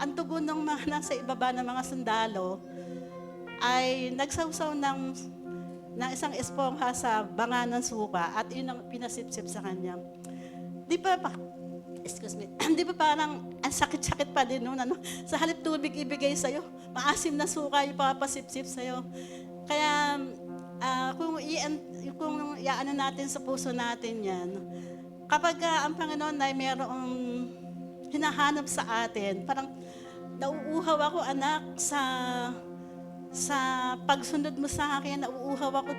ang tugon ng mga nasa ibaba ng mga sundalo ay nagsawsaw ng isang espongha sa banga ng suka at yun ang pinasipsip sa kanya. Di ba parang ang sakit-sakit pa din noon, ano? Sa halip tubig ibigay sa'yo, maasim na suka yung papasipsip sa'yo. Kaya kung iaano natin sa puso natin yan, kapag ang Panginoon ay mayroong hinahanap sa atin, parang nauuhaw ako, anak, sa pagsunod mo sa akin, nauuhaw ako,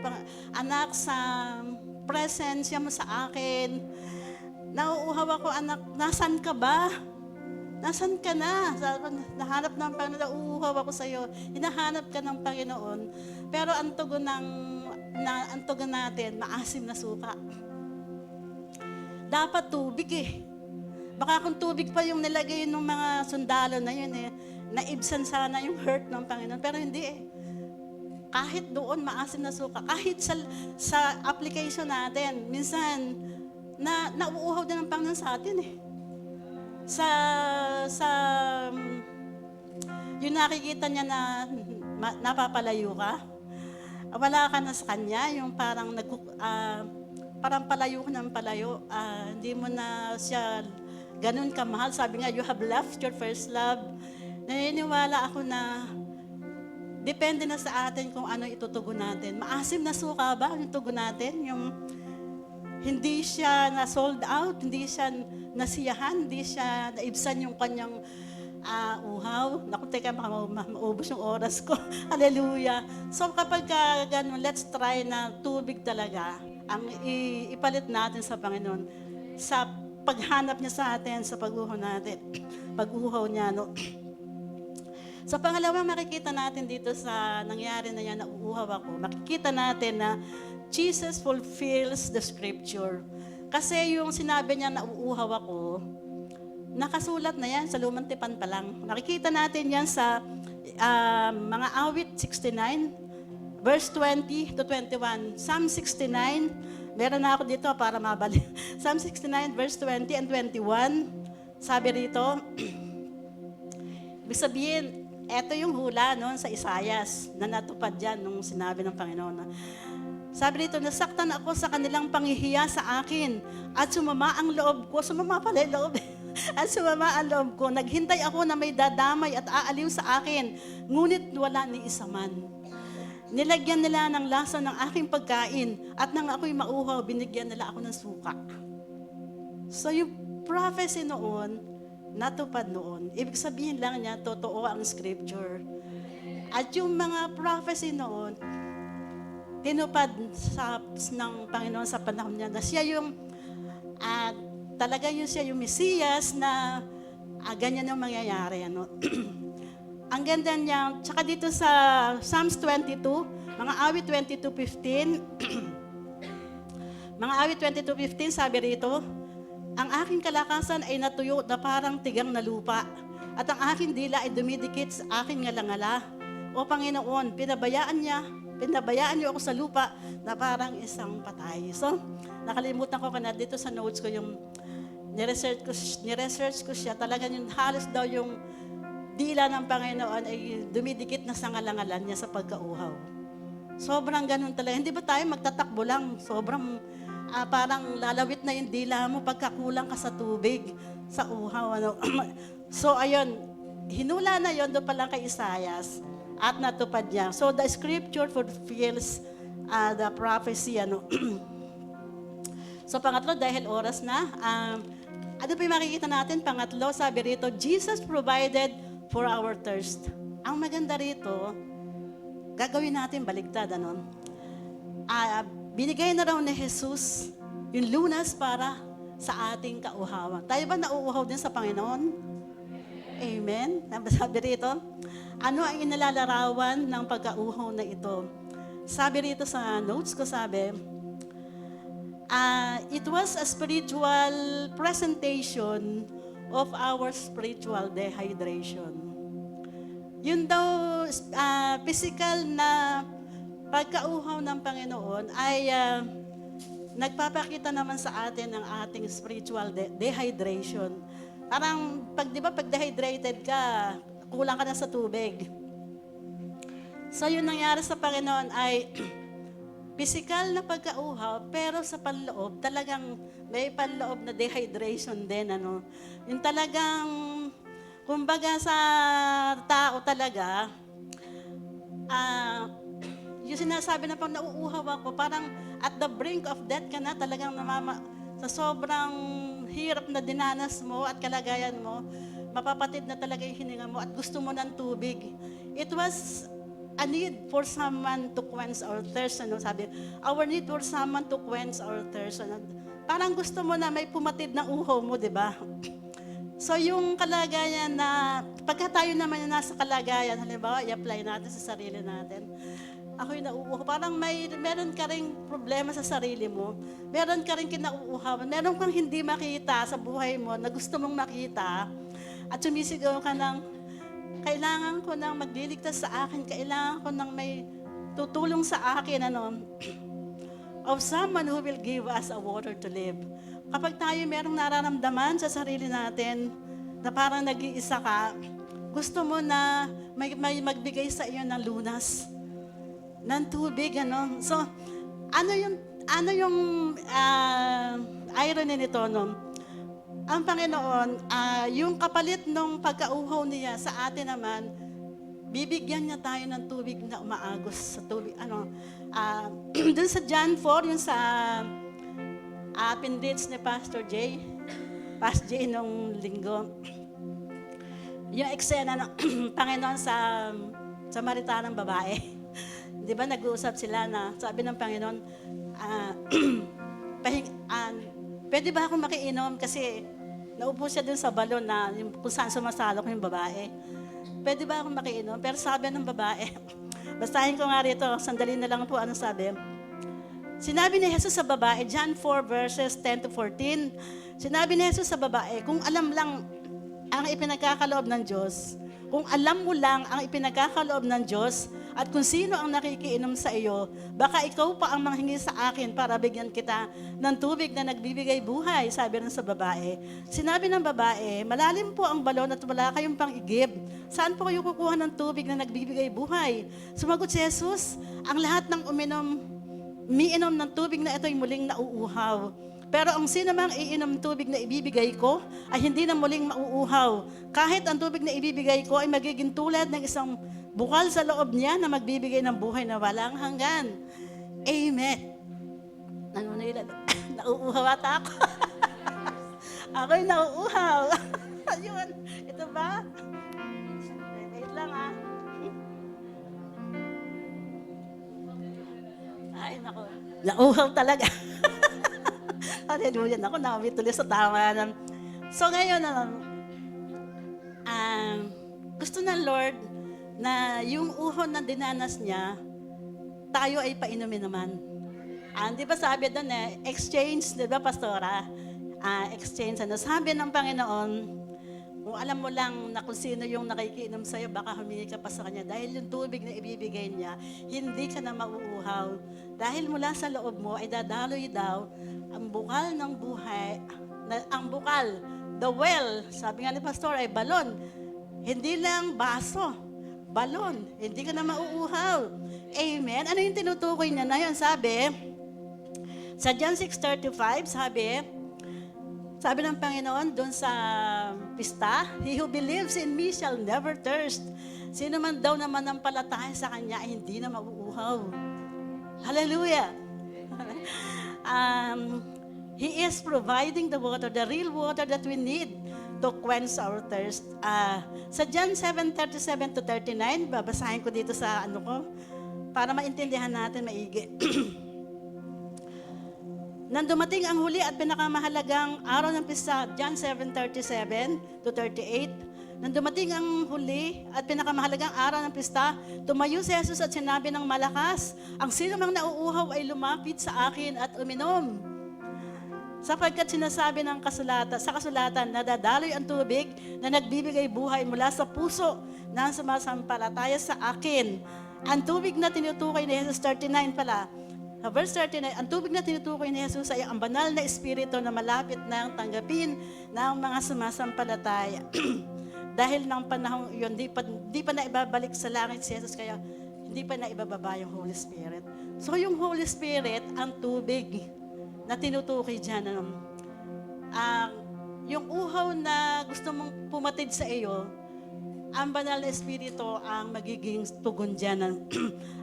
anak, sa presensya mo sa akin. Nauuhaw ako, anak, nasan ka ba? Nasan ka na? Nahanap ng Panginoon, nauuhaw ako sa iyo. Hinahanap ka ng Panginoon. Pero ang tugon natin, maasim na suka. Dapat tubig Baka kung tubig pa yung nilagay ng mga sundalo na yun naibsan sana yung hurt ng Panginoon. Pero hindi Kahit doon, maasim na suka. Kahit sa application natin, minsan, nauuhaw din ng Panginoon sa atin yung nakikita niya na napapalayo ka, wala ka na sa Kanya, yung parang palayo ka ng palayo, hindi mo na siya ganun kamahal. Sabi nga, you have left your first love. Naniniwala ako na depende na sa atin kung ano itutugon natin. Maasim na suka ba yung tugon natin? Yung hindi siya na sold out, hindi siya nasiyahan, hindi siya naibsan yung kanyang uhaw. Naku, teka, maubos yung oras ko. Hallelujah. So kapag ganun, let's try na tubig talaga. ang ipalit natin sa Panginoon. Sa paghanap niya sa atin, sa pag-uhaw natin, pag-uhaw niya, no? So pangalawa, makikita natin dito sa nangyari na yan, na uuhaw ako, makikita natin na Jesus fulfills the scripture. Kasi yung sinabi niya na uuhaw ako, nakasulat na yan sa Lumang Tipan pa lang. Makikita natin yan sa mga awit 69, verse 20 to 21. Psalm 69, meron na ako dito para mabalik. Psalm 69, verse 20 and 21. Sabi rito, ibig sabihin, eto yung hula noon sa Isaias na natupad dyan nung sinabi ng Panginoon. Sabi rito, nasaktan ako sa kanilang panghihiya sa akin at sumama ang loob ko. Sumama pala yung loob. At sumama ang loob ko. Naghintay ako na may dadamay at aaliw sa akin, ngunit wala ni isa man. Nilagyan nila ng lasa ng aking pagkain at nang ako'y mauhaw, binigyan nila ako ng suka. So yung prophecy noon, natupad noon. Ibig sabihin lang niya, totoo ang scripture. At yung mga prophecy noon, tinupad ng Panginoon sa panahon niya na siya yung talaga yun siya yung Mesiyas na ganyan ang mangyayari. Ano? Ang ganda niya, tsaka dito sa Psalms 22, mga awit 22:15, mga awit 22:15, sabi rito, ang aking kalakasan ay natuyo na parang tigang na lupa, at ang aking dila ay dumidikit sa aking ngalangala. O Panginoon, pinabayaan niyo ako sa lupa na parang isang patay. So, nakalimutan ko na dito sa notes ko yung niresearch ko siya. Talagang yung halos daw yung dila ng Panginoon ay dumidikit na sa ngalangalan niya sa pagkauhaw. Sobrang ganun talaga. Hindi ba tayo magtatakbo lang? Sobrang parang lalawit na yung dila mo pagkakulang ka sa tubig, sa uhaw. Ano? So, ayun, hinula na yon doon pa lang kay Isaias. At natupad niya. So the scripture fulfills the prophecy. Ano. So pangatlo, dahil oras na, ano pa yung makikita natin? Pangatlo, sabi rito, Jesus provided for our thirst. Ang maganda rito, gagawin natin baligtad. Ano? Binigay na raw ni Jesus yung lunas para sa ating kauhawan. Tayo ba nauuhaw din sa Panginoon? Amen. Sabi rito, ano ang inalalarawan ng pagkauhaw na ito? Sabi rito sa notes ko, sabi, it was a spiritual presentation of our spiritual dehydration. Yun daw, physical na pagkauhaw ng Panginoon ay nagpapakita naman sa atin ng ating spiritual dehydration. Parang, di ba, pag dehydrated ka, kulang ka na sa tubig. So, yung nangyari sa Panginoon ay physical na pagkauhaw, pero sa panloob, talagang may panloob na dehydration din. Ano? Yung talagang, kumbaga sa tao talaga, yung sinasabi na pang nauuhaw ako, parang at the brink of death ka na, talagang sa sobrang hirap na dinanas mo at kalagayan mo, mapapatid na talaga yung hininga mo at gusto mo ng tubig. It was a need for someone to quench our thirst. Ano? Sabi, our need for someone to quench our thirst. Ano? Parang gusto mo na may pumatid ng uhaw mo, di ba? So yung kalagayan na, pagka tayo naman yung nasa kalagayan, halimbawa, i-apply natin sa sarili natin. Ako'y nauuhaw. Parang meron ka ring problema sa sarili mo. Meron ka ring kinauuhawan. Meron kang hindi makita sa buhay mo na gusto mong makita. At sumisigaw ka ng, kailangan ko nang magliligtas sa akin. Kailangan ko nang may tutulong sa akin. Ano? Of someone who will give us a water to live. Kapag tayo merong nararamdaman sa sarili natin na parang nag-iisa ka, gusto mo na may magbigay sa iyo ng lunas, ng tubig, ano? So, ano yung irony nito, no? Ang Panginoon, yung kapalit ng pagkauhaw niya sa atin naman, bibigyan niya tayo ng tubig na umaagos sa tubig. Dun sa John 4, yung sa appendix ni Pastor J nung linggo, yung eksena ng Panginoon sa Samaritanang babae di ba nag-uusap sila na sabi ng Panginoon, pwede ba akong makiinom kasi naupo siya dun sa balon na kung saan sumasalok yung babae. Pwede ba akong makiinom? Pero sabi ng babae, basahin ko nga rito, sandali na lang po anong sabi. Sinabi ni Jesus sa babae, John 4 verses 10 to 14, sinabi ni Jesus sa babae, kung alam lang ang ipinagkakaloob ng Diyos, kung alam mo lang ang ipinagkakaloob ng Diyos, at kung sino ang nakikiinom sa iyo, baka ikaw pa ang manghingi sa akin para bigyan kita ng tubig na nagbibigay buhay, sabi rin sa babae. Sinabi ng babae, malalim po ang balon at wala kayong pang-igib. Saan po kayo kukuha ng tubig na nagbibigay buhay? Sumagot si Jesus, ang lahat ng umiinom ng tubig na ito ay muling nauuhaw. Pero ang sino mang iinom ng tubig na ibibigay ko ay hindi na muling mauuhaw. Kahit ang tubig na ibibigay ko ay magiging tulad ng isang bukal sa loob niya na magbibigay ng buhay na walang hanggan. Amen. Nauuhaw ata ako. Ako'y nauuhaw. Ayun. Ito ba? Wait lang Ay, nako. Nauuhaw talaga. Hallelujah. Naku, nakabituloy sa tawanan. So ngayon, gusto ng Lord na yung uho na dinanas niya, tayo ay painumin naman. Di ba sabi doon exchange, di ba, Pastora? Exchange. Sabi ng Panginoon, kung alam mo lang na kung sino yung nakikiinom sa'yo, baka humingi ka pa sa Kanya. Dahil yung tubig na ibibigay niya, hindi ka na mauuhaw. Dahil mula sa loob mo ay dadaloy daw ang bukal ng buhay, ang bukal, the well, sabi nga ni Pastor, ay balon. Hindi lang baso, balon. Hindi ka na mauuhaw. Amen. Ano yung tinutukoy niya na yun? Sabi, sa John 6:35, sabi ng Panginoon doon sa pista, He who believes in me shall never thirst. Sino man daw naman ang palataya sa Kanya ay hindi na mauuhaw. Hallelujah. He is providing the water, the real water that we need to quench our thirst. Sa John 7:37 to 39, babasahin ko dito sa para maintindihan natin maigi. Nang dumating ang huli at pinakamahalagang araw ng pista, John 7:37 to 38, nang dumating ang huli at pinakamahalagang araw ng pista, tumayo si Jesus at sinabi ng malakas, ang sino mang nauuhaw ay lumapit sa akin at uminom. Sapagkat sinasabi sa kasulatan, nadadaloy ang tubig na nagbibigay buhay mula sa puso ng sumasampalataya sa akin. Ang tubig na tinutukoy ni Jesus, 39 pala, verse 39, ang tubig na tinutukoy ni Jesus ay ang banal na espiritu na malapit na tanggapin ng mga sumasampalataya. Dahil ng panahon yun, di pa na ibabalik sa langit si Jesus, kaya hindi pa na ibababa yung Holy Spirit. So yung Holy Spirit, ang tubig na tinutukoy dyan, yung uhaw na gusto mong pumatid sa iyo, ang banal na espiritu ang magiging tugon dyan.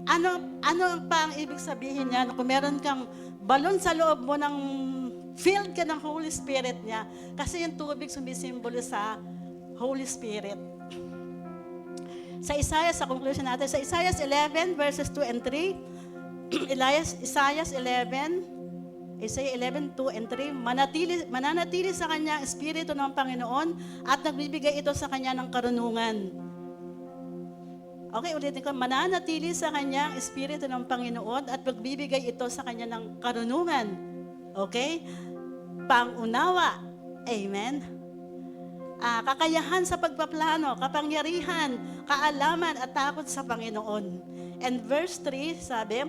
Ano pa ang ibig sabihin niya? Kung meron kang balon sa loob mo, filled ka ng Holy Spirit niya, kasi yung tubig sumisimbolo sa Holy Spirit. Sa Isaiah, sa conclusion natin, sa Isaiah 11 verses 2 and 3, Isaiah 11, 2 and 3, mananatili sa kanya ang Espiritu ng Panginoon at nagbibigay ito sa kanya ng karunungan. Okay, ulitin ko, mananatili sa kanya ang Espiritu ng Panginoon at magbibigay ito sa kanya ng karunungan. Okay? Pangunawa. Amen? Kakayahan sa pagpaplano, kapangyarihan, kaalaman at takot sa Panginoon. And verse 3, sabi,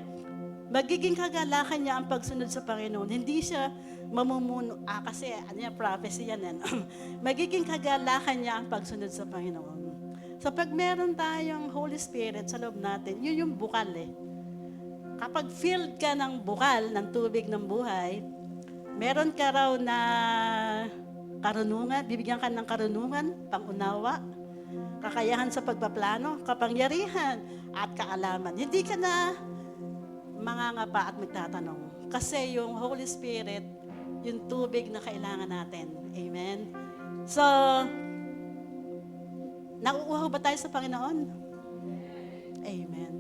magiging kagalakan niya ang pagsunod sa Panginoon. Hindi siya mamumuno. Kasi prophecy yan. Magiging kagalakan niya ang pagsunod sa Panginoon. So pag meron tayong Holy Spirit sa loob natin, yun yung bukal Kapag filled ka ng bukal, ng tubig ng buhay, meron ka raw na karunungan, bibigyan ka ng karunungan, pangunawa, kakayahan sa pagpaplano, kapangyarihan, at kaalaman. Hindi ka na mangangapa at magtatanong. Kasi yung Holy Spirit, yung tubig na kailangan natin. Amen? So, nauuhaw ba tayo sa Panginoon? Amen.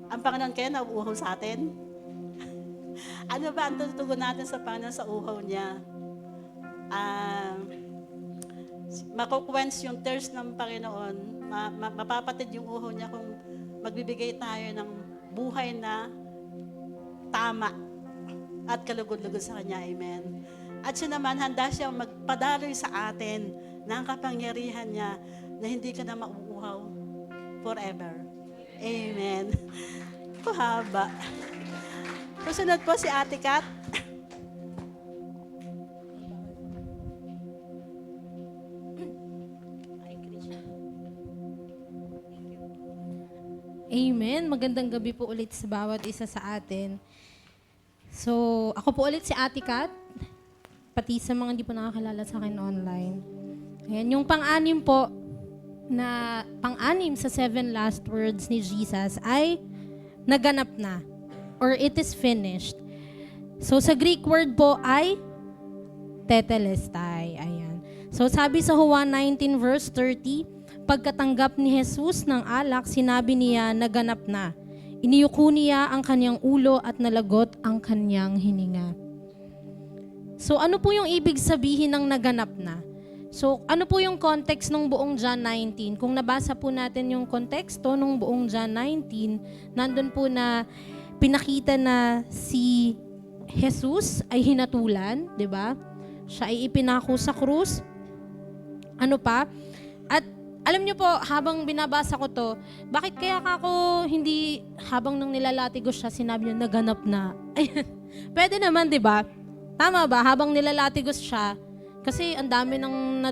Ang Panginoon kaya nauuhaw sa atin? Ano ba ang tutugon natin sa Panginoon sa uhaw niya? Makukwens yung thirst ng Panginoon, mapapatid yung uhaw niya kung magbibigay tayo ng buhay na tama at kalugod-lugod sa Kanya. Amen. At siya naman, handa siyang magpadaloy sa atin ng kapangyarihan niya na hindi ka na mauuhaw forever. Amen. Haba. Susunod po si Ate Kat. Amen. Magandang gabi po ulit sa bawat isa sa atin. So, ako po ulit si Ate Kat, pati sa mga hindi po nakakilala sa akin online. Ayan, yung pang-anim po, na pang-anim sa 7 last words ni Jesus ay naganap na or it is finished. So, sa Greek word po ay tetelestai. Ayan. So, sabi sa Juan 19 verse 30, pagkatanggap ni Jesus ng alak, sinabi niya, naganap na. Iniyuko niya ang kanyang ulo at nalagot ang kanyang hininga. So ano po yung ibig sabihin ng naganap na? So ano po yung context ng buong John 19? Kung nabasa po natin yung konteksto ng buong John 19, nandun po na pinakita na si Jesus ay hinatulan, di ba? Siya ay ipinako sa krus. Ano pa? At alam niyo po, habang binabasa ko to, bakit kaya ako hindi, habang nung nilalatigos siya, sinabi niya, naganap na. Pwede naman, di ba? Tama ba? Habang nilalatigos siya, kasi ang dami ng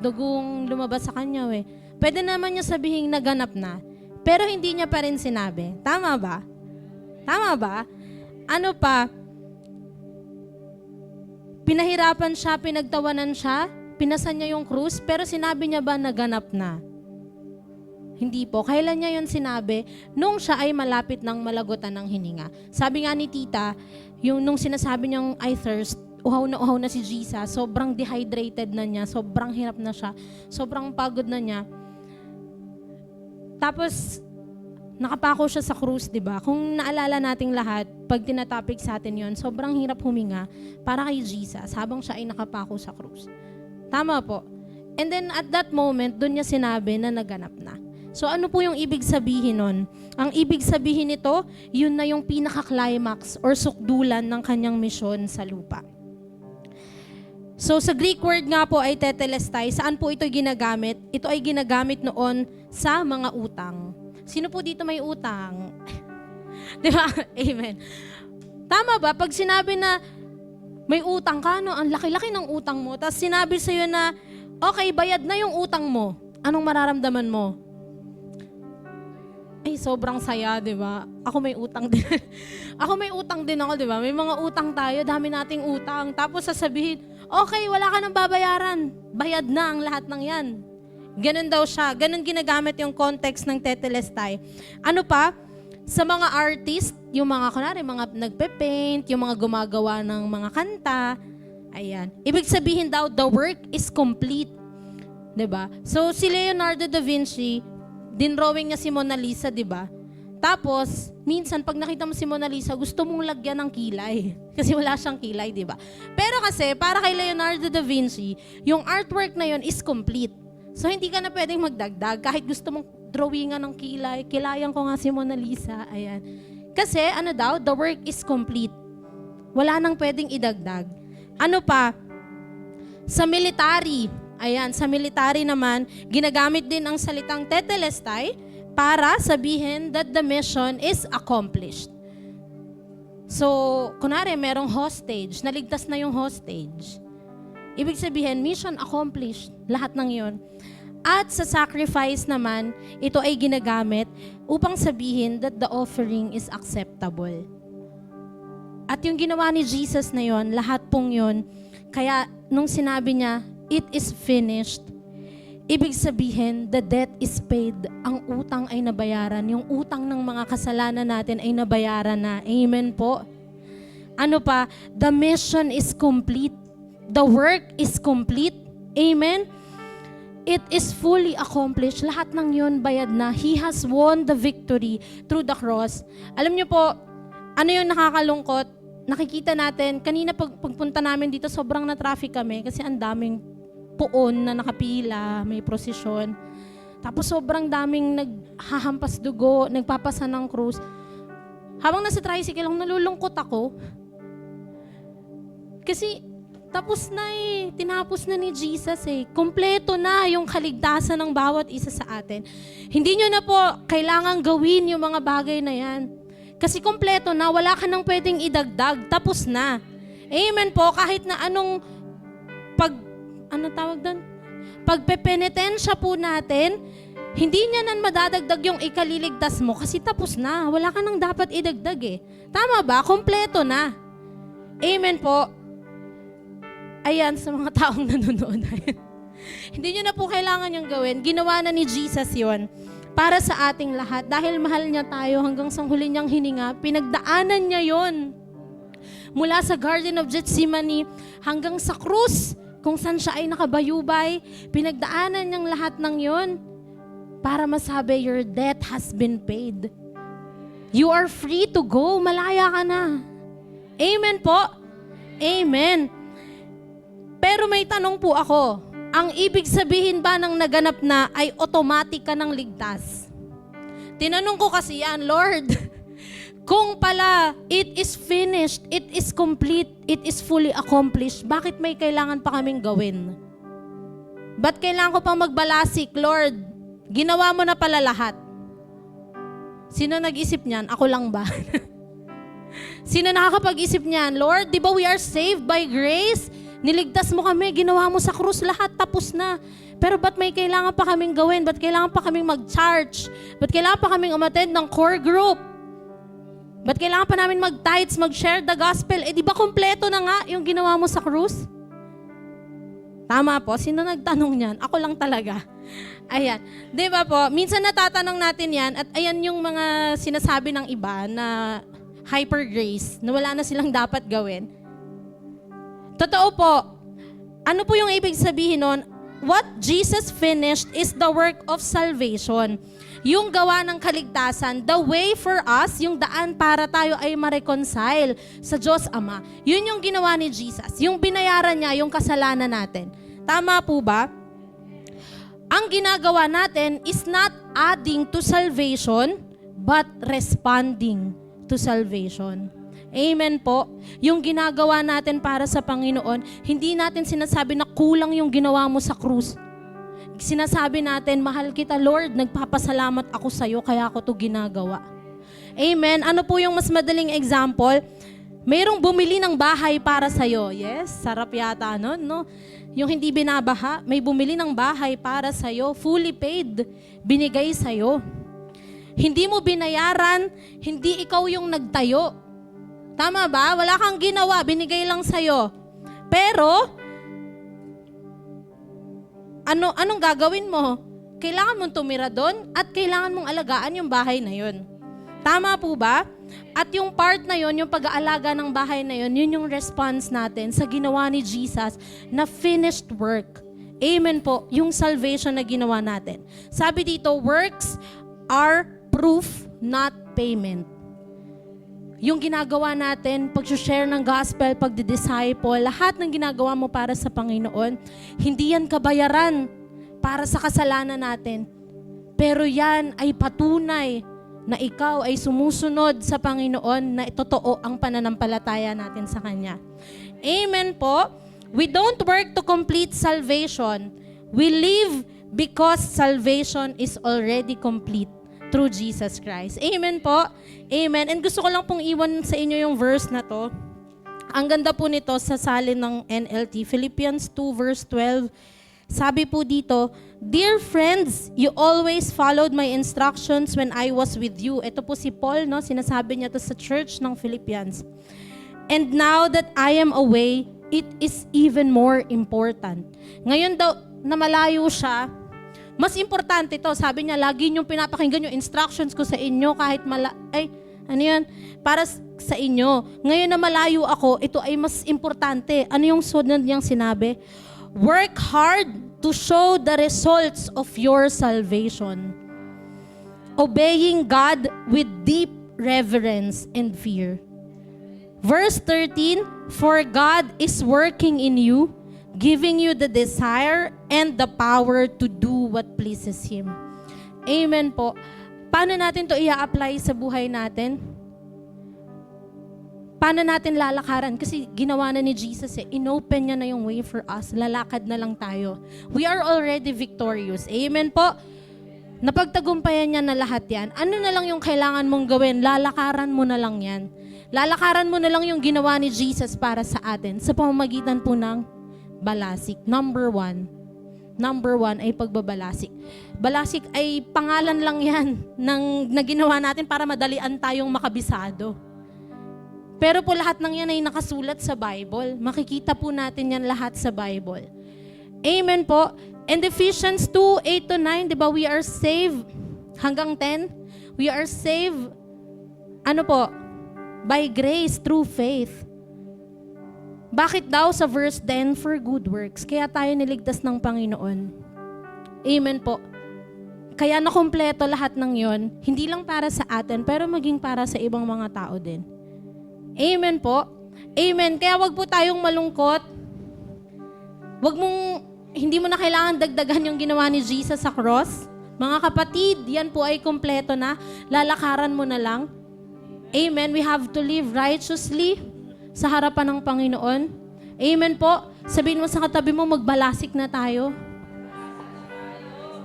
dugong lumabas sa kanya, eh. Pwede naman niya sabihin, naganap na. Pero hindi niya pa rin sinabi. Tama ba? Tama ba? Ano pa? Pinahirapan siya, pinagtawanan siya, pinasan niya yung krus, pero sinabi niya ba naganap na? Hindi po. Kailan niya yun sinabi? Nung siya ay malapit ng malagutan ng hininga. Sabi nga ni tita, yung nung sinasabi niyang I thirst, uhaw na si Jesus, sobrang dehydrated na niya, sobrang hirap na siya, sobrang pagod na niya. Tapos, nakapako siya sa krus, di ba? Kung naalala nating lahat, pag tinatopic sa atin yon, sobrang hirap huminga para kay Jesus habang siya ay nakapako sa krus. Tama po. And then at that moment, doon niya sinabi na naganap na. So ano po yung ibig sabihin nun? Ang ibig sabihin nito, yun na yung pinaka-climax or sukdulan ng kanyang misyon sa lupa. So sa Greek word nga po ay tetelestai. Saan po ito ginagamit? Ito ay ginagamit noon sa mga utang. Sino po dito may utang? Di ba? Amen. Tama ba? Pag sinabi na may utang ka, no? Ang laki-laki ng utang mo. Tapos sinabi sa'yo na, okay, bayad na yung utang mo. Anong mararamdaman mo? Ay, sobrang saya, di ba? Ako may utang din. Ako may utang din ako, di ba? May mga utang tayo, dami nating utang. Tapos sasabihin, okay, wala ka nang babayaran. Bayad na ang lahat ng yan. Ganun daw siya. Ganun ginagamit yung context ng tetelestai. Ano pa? Sa mga artist, yung mga kunwari, mga nagpe-paint, yung mga gumagawa ng mga kanta, ayan. Ibig sabihin daw, the work is complete. 'Di ba? So, si Leonardo da Vinci, dinrawing niya si Mona Lisa, 'di ba? Tapos, minsan, pag nakita mo si Mona Lisa, gusto mong lagyan ng kilay. Kasi wala siyang kilay, 'di ba? Pero kasi, para kay Leonardo da Vinci, yung artwork na yon is complete. So, hindi ka na pwedeng magdagdag. Kahit gusto mong drawingan ng kilay, kilayan ko nga si Mona Lisa. Ayan. Kasi, ano daw, the work is complete. Wala nang pwedeng idagdag. Ano pa? Sa military, ayan, sa military naman, ginagamit din ang salitang tetelestai para sabihin that the mission is accomplished. So, kunwari, merong hostage, naligtas na yung hostage. Ibig sabihin, mission accomplished. Lahat ng yon. At sa sacrifice naman, ito ay ginagamit upang sabihin that the offering is acceptable. At yung ginawa ni Jesus na yon, lahat pong yon, kaya nung sinabi niya, it is finished, ibig sabihin, the debt is paid. Ang utang ay nabayaran. Yung utang ng mga kasalanan natin ay nabayaran na. Amen po. Ano pa? The mission is complete. The work is complete. Amen? it is fully accomplished. Lahat ng yun bayad na. He has won the victory through the cross. Alam niyo po, ano yung nakakalungkot? Nakikita natin, kanina pagpunta namin dito, sobrang na-traffic kami kasi ang daming puon na nakapila, may prosesyon. Tapos sobrang daming naghahampas dugo, nagpapasa ng krus. Habang nasa tricycle, nalulungkot ako. Kasi tapos na tinapos na ni Jesus Kompleto na yung kaligtasan ng bawat isa sa atin. Hindi nyo na po kailangan gawin yung mga bagay na yan. Kasi kompleto na, wala ka nang pwedeng idagdag, tapos na. Amen po, kahit na anong pagpepenitensya po natin, hindi niya nan madadagdag yung ikaliligtas mo kasi tapos na. Wala ka nang dapat idagdag Tama ba? Kompleto na. Amen po. Ayan, sa mga taong nanonood. Hindi nyo na po kailangan yung gawin. Ginawa na ni Jesus yon para sa ating lahat. Dahil mahal niya tayo hanggang sa huli niyang hininga, pinagdaanan niya yon mula sa Garden of Gethsemane hanggang sa krus, kung saan siya ay nakabayubay. Pinagdaanan niyang lahat ng yon para masabi, your debt has been paid. You are free to go. Malaya ka na. Amen po. Amen. Pero may tanong po ako, ang ibig sabihin ba ng naganap na ay automatic ka ng ligtas? Tinanong ko kasi yan, Lord, kung pala it is finished, it is complete, it is fully accomplished, bakit may kailangan pa kaming gawin? Ba't kailangan ko pang magbalasik, Lord? Ginawa mo na pala lahat. Sino nag-isip niyan? Ako lang ba? Sino nakakapag-isip niyan? Lord, di ba we are saved by grace? Niligtas mo kami, ginawa mo sa krus, lahat tapos na. Pero ba't may kailangan pa kaming gawin? Ba't kailangan pa kaming mag-charge? Ba't kailangan pa kaming umattend ng core group? Ba't kailangan pa namin mag-tithes, mag-share the gospel? Di ba kompleto na nga yung ginawa mo sa krus? Tama po, sino nagtanong niyan? Ako lang talaga. Ayan. Di ba po, minsan natatanong natin yan at ayan yung mga sinasabi ng iba na hyper grace, na wala na silang dapat gawin. Totoo po. Ano po yung ibig sabihin nun? What Jesus finished is the work of salvation. Yung gawa ng kaligtasan, the way for us, yung daan para tayo ay ma-reconcile sa Diyos Ama. Yun yung ginawa ni Jesus. Yung binayaran niya, yung kasalanan natin. Tama po ba? Ang ginagawa natin is not adding to salvation, but responding to salvation. Amen po. Yung ginagawa natin para sa Panginoon, hindi natin sinasabi na kulang yung ginawa mo sa krus. Sinasabi natin, mahal kita Lord, nagpapasalamat ako sa iyo kaya ako to ginagawa. Amen. Ano po yung mas madaling example? Mayroong bumili ng bahay para sa iyo. Yes, sarap yata nun, no? Yung hindi binabaha, may bumili ng bahay para sa iyo, fully paid, binigay sa iyo. Hindi mo binayaran, hindi ikaw yung nagtayo. Tama ba? Wala kang ginawa, binigay lang sa'yo. Pero, anong gagawin mo? Kailangan mong tumira doon at kailangan mong alagaan yung bahay na yun. Tama po ba? At yung part na yun, yung pag-aalaga ng bahay na yun, yun yung response natin sa ginawa ni Jesus na finished work. Amen po, yung salvation na ginawa natin. Sabi dito, works are proof, not payment. Yung ginagawa natin, pag-share ng gospel, pag-disciple, lahat ng ginagawa mo para sa Panginoon, hindi yan kabayaran para sa kasalanan natin. Pero yan ay patunay na ikaw ay sumusunod sa Panginoon na totoo ang pananampalataya natin sa Kanya. Amen po. We don't work to complete salvation. We live because salvation is already complete through Jesus Christ. Amen po. Amen. And gusto ko lang pong iwan sa inyo yung verse na to. Ang ganda po nito sa salin ng NLT, Philippians 2 verse 12. Sabi po dito, Dear friends, you always followed my instructions when I was with you. Ito po si Paul, no? Sinasabi niya to sa church ng Philippians. And now that I am away, it is even more important. Ngayon daw na malayo siya, mas importante to. Sabi niya, lagi niyong pinapakinggan yung instructions ko sa inyo kahit para sa inyo. Ngayon na malayo ako, ito ay mas importante. Ano yung sunod niyang sinabi? Work hard to show the results of your salvation. Obeying God with deep reverence and fear. Verse 13, for God is working in you, giving you the desire and the power to do what pleases Him. Amen po. Paano natin to i-apply sa buhay natin? Paano natin lalakaran? Kasi ginawa na ni Jesus inopen niya na yung way for us. Lalakad na lang tayo. We are already victorious. Amen po. Napagtagumpayan niya na lahat yan. Ano na lang yung kailangan mong gawin? Lalakaran mo na lang yan. Lalakaran mo na lang yung ginawa ni Jesus para sa atin sa pamamagitan po ng balasik. Number one ay pagbabalasik. Balasik ay pangalan lang yan na ginawa natin para madalian tayong makabisado. Pero po lahat ng yan ay nakasulat sa Bible. Makikita po natin yan lahat sa Bible. Amen po. And Ephesians 2:8-9, di ba, we are saved, hanggang 10, we are saved, by grace through faith. Bakit daw sa verse 10, for good works? Kaya tayo niligtas ng Panginoon. Amen po. Kaya nakumpleto lahat ng yon, hindi lang para sa atin, pero maging para sa ibang mga tao din. Amen po. Amen. Kaya wag po tayong malungkot. Hindi mo na kailangan dagdagan yung ginawa ni Jesus sa cross. Mga kapatid, yan po ay kumpleto na. Lalakaran mo na lang. Amen. We have to live righteously sa harapan ng Panginoon. Amen po. Sabihin mo sa katabi mo, magbalasik na tayo.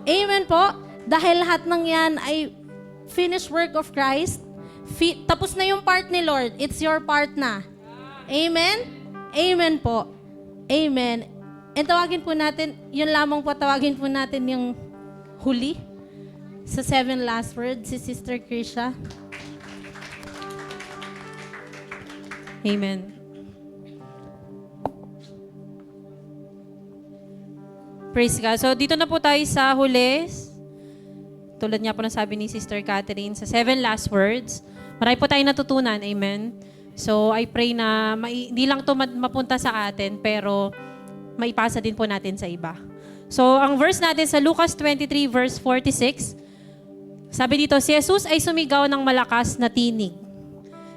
Amen po. Dahil lahat ng yan ay finished work of Christ. Tapos na yung part ni Lord. It's your part na. Amen? Amen po. Amen. And tawagin po natin, yun lamang po, tawagin po natin yung huli sa 7 last words, si Sister Krisha. Amen. Praise God. So, dito na po tayo sa huli. Tulad nga po na sabi ni Sister Catherine, sa 7 last words. Marami po tayong natutunan. Amen. So, I pray na hindi lang to mapunta sa atin, pero maipasa din po natin sa iba. So, ang verse natin sa Lucas 23 verse 46, sabi dito, si Jesus ay sumigaw ng malakas na tinig.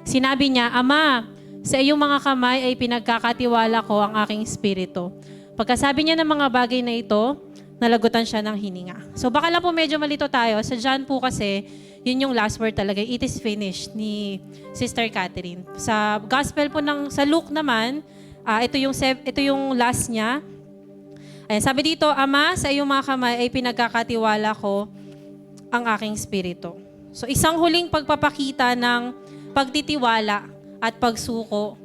Sinabi niya, Ama, sa iyong mga kamay ay pinagkakatiwala ko ang aking espiritu. Pagkasabi niya ng mga bagay na ito, nalagutan siya ng hininga. So, baka lang po medyo malito tayo. Sa John po kasi, yun yung last word talaga, it is finished ni Sister Catherine. Sa gospel po sa Luke naman, ito yung last niya. Ayan, sabi dito, Ama, sa iyong mga kamay ay pinagkakatiwala ko ang aking espiritu. So, isang huling pagpapakita ng pagtitiwala at pagsuko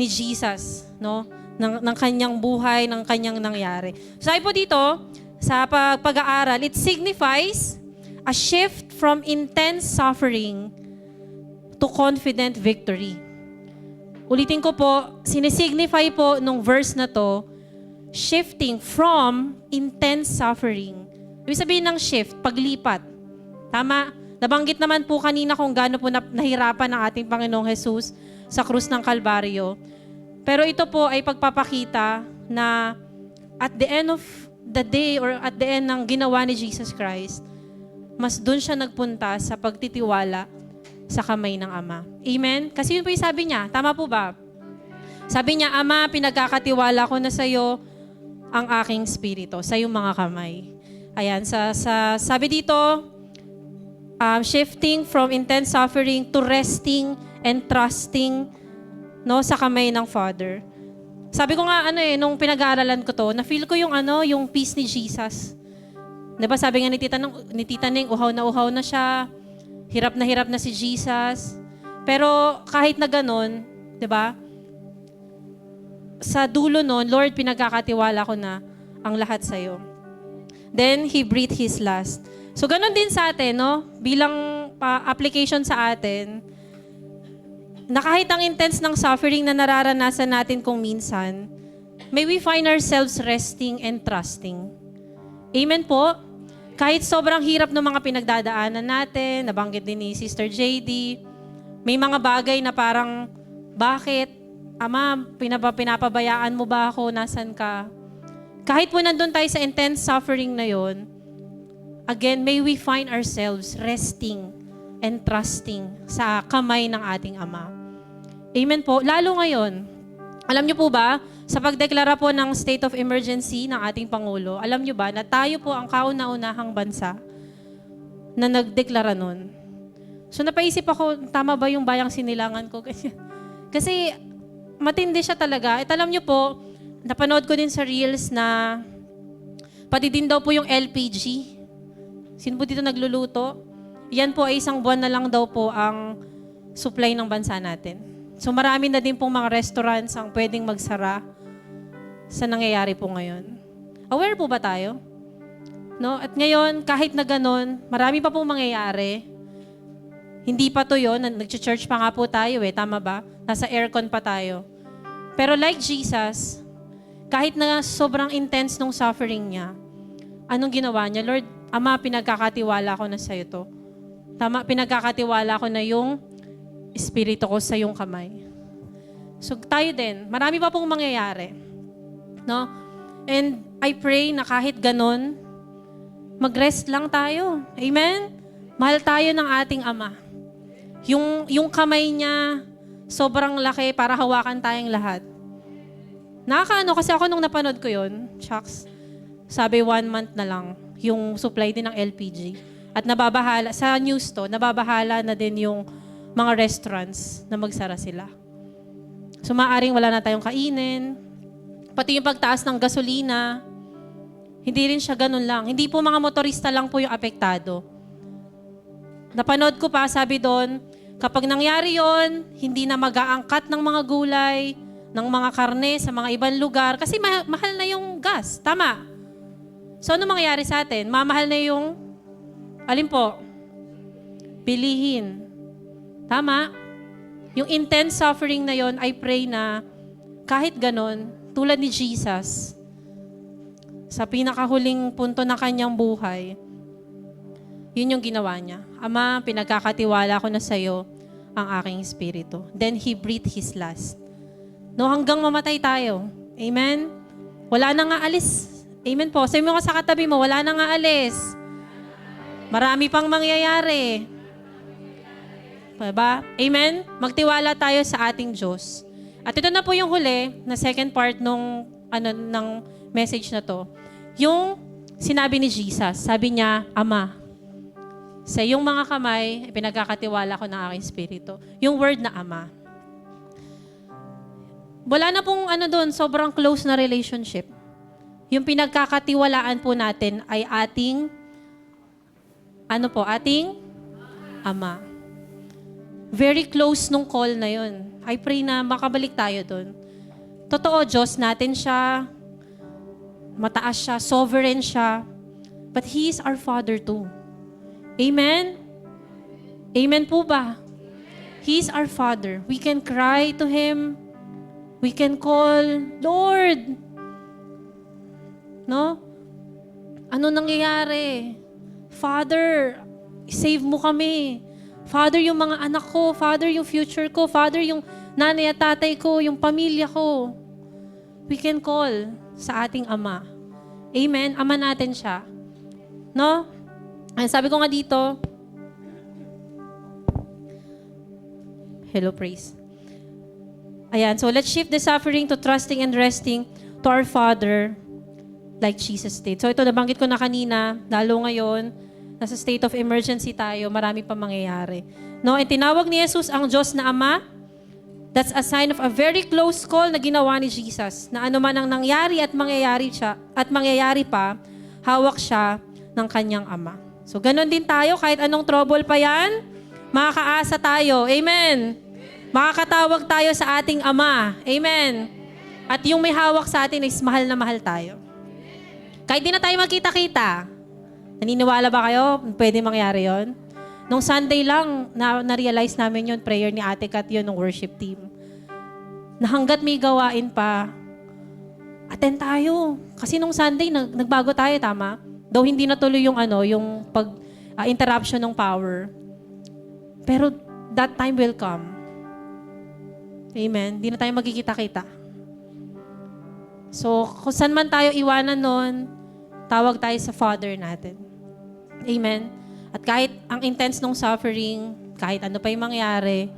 ni Jesus, no? Ng kanyang buhay, ng kanyang nangyari. So, sabi po dito, sa pag-aaral, it signifies a shift from intense suffering to confident victory. Ulitin ko po, sinisignify po nung verse na to, shifting from intense suffering. Ibig sabihin ng shift, paglipat. Tama? Nabanggit naman po kanina kung gaano po nahirapan ng ating Panginoong Jesus sa krus ng Kalbaryo. Pero ito po ay pagpapakita na at the end of the day or at the end ng ginawa ni Jesus Christ, mas doon siya nagpunta sa pagtitiwala sa kamay ng Ama. Amen? Kasi yun po yung sabi niya. Tama po ba? Sabi niya, Ama, pinagkakatiwala ko na sa iyo ang aking espiritu, sa iyong mga kamay. Ayan, sabi dito, shifting from intense suffering to resting and trusting, no, sa kamay ng Father. Sabi ko nga, nung pinag-aaralan ko to, na-feel ko yung peace ni Jesus. Diba sabi nga ni Tita Ning, uhaw na siya, hirap na si Jesus. Pero kahit na ganun, diba, sa dulo nun, Lord, pinagkakatiwala ko na ang lahat sa'yo. Then, He breathed His last. So, ganun din sa atin, no? Bilang application sa atin, na kahit ang intense ng suffering na nararanasan natin kung minsan, may we find ourselves resting and trusting. Amen po? Kahit sobrang hirap ng mga pinagdadaanan natin, nabanggit din ni Sister JD, may mga bagay na parang, bakit? Ama, pinapabayaan mo ba ako? Nasaan ka? kahit po nandun tayo sa intense suffering na yon, again, may we find ourselves resting and trusting sa kamay ng ating Ama. Amen po. Lalo ngayon, alam niyo po ba, sa pagdeklara po ng state of emergency ng ating Pangulo, alam niyo ba na tayo po ang kauna-unahang bansa na nagdeklara nun. So napaisip ako, tama ba yung bayang sinilangan ko? Kasi matindi siya talaga. At alam niyo po, napanood ko din sa Reels na pati din daw po yung LPG. Sino po dito nagluluto? Yan po ay isang buwan na lang daw po ang supply ng bansa natin. So marami na din pong mga restaurants ang pwedeng magsara sa nangyayari po ngayon. Aware po ba tayo? No? At ngayon, kahit na ganun, marami pa pong mangyayari. Hindi pa to yun. Nag-church pa nga po tayo tama ba? Nasa aircon pa tayo. Pero like Jesus, kahit na sobrang intense nung suffering niya, anong ginawa niya? Lord, Ama, pinagkakatiwala ko na sa'yo to. Tama, pinagkakatiwala ko na yung espiritu ko sa iyong kamay. So tayo din, marami pa pong mangyayari. No? And I pray na kahit ganun, mag-rest lang tayo. Amen? Mahal tayo ng ating Ama. Yung kamay niya, sobrang laki para hawakan tayong lahat. Nakakaano, kasi ako nung napanood ko yun, shucks, sabi 1 month na lang yung supply din ng LPG. At nababahala, sa news to, nababahala na din yung mga restaurants na magsara sila. So maaaring wala na tayong kainin, pati yung pagtaas ng gasolina, hindi rin siya ganun lang. Hindi po mga motorista lang po yung apektado. Napanood ko pa, sabi doon, kapag nangyari yon, hindi na mag-aangkat ng mga gulay, ng mga karne sa mga ibang lugar, kasi mahal na yung gas. Tama? So ano mangyayari sa atin? Mamahal na yung, alin po? Bilihin. Tama? Yung intense suffering na yon, I pray na kahit ganon, tulad ni Jesus, sa pinakahuling punto na kanyang buhay, yun yung ginawa niya. Ama, pinagkakatiwala ko na sa'yo ang aking espiritu. Then He breathed His last. No, hanggang mamatay tayo. Amen? Wala na nga alis. Amen po. Sabi mo ka sa katabi mo, wala na nga alis. Marami pang mangyayari. Diba? Amen? Magtiwala tayo sa ating Diyos. At ito na po yung huli, na second part ng message na to. Yung sinabi ni Jesus, sabi niya, Ama, sa iyong mga kamay, pinagkakatiwala ko ng aking espiritu. Yung word na Ama. Wala na pong doon, sobrang close na relationship. Yung pinagkakatiwalaan po natin ay ating, ating Ama. Very close nung call na yun. I pray na makabalik tayo doon. Totoo, Diyos natin siya, mataas siya, sovereign siya, but He is our Father too. Amen? Amen po ba? He is our Father. We can cry to Him. We can call, Lord. No? Ano nangyayari? Father, save mo kami. Father, yung mga anak ko. Father, yung future ko. Father, yung nanay at tatay ko. Yung pamilya ko. We can call sa ating Ama. Amen? Ama natin siya. No? Ay, sabi ko nga dito, hello, praise. Ayan, so let's shift the suffering to trusting and resting to our Father like Jesus did. So ito, nabanggit ko na kanina, lalo ngayon, nasa state of emergency tayo, marami pa mangyayari. No, and tinawag ni Jesus ang Diyos na Ama. That's a sign of a very close call na ginawa ni Jesus, na ano man ang nangyari at mangyayari pa, hawak siya ng kanyang Ama. So ganun din tayo, kahit anong trouble pa yan, makakaasa tayo. Amen. Makakatawag tayo sa ating Ama. Amen. At yung may hawak sa atin is mahal na mahal tayo. Kahit di na tayo magkita-kita. Naniniwala ba kayo? Pwede mangyari yon? Nung Sunday lang, na-realize namin yun, prayer ni Ate Kat yun, ng worship team. Na hanggat may gawain pa, attend tayo. Kasi nung Sunday, nagbago tayo, tama? Though hindi natuloy yung interruption ng power. Pero that time will come. Amen? Hindi na tayo magkikita-kita. So, kung saan man tayo iwanan nun, tawag tayo sa Father natin. Amen? At kahit ang intense ng suffering, kahit ano pa yung mangyari,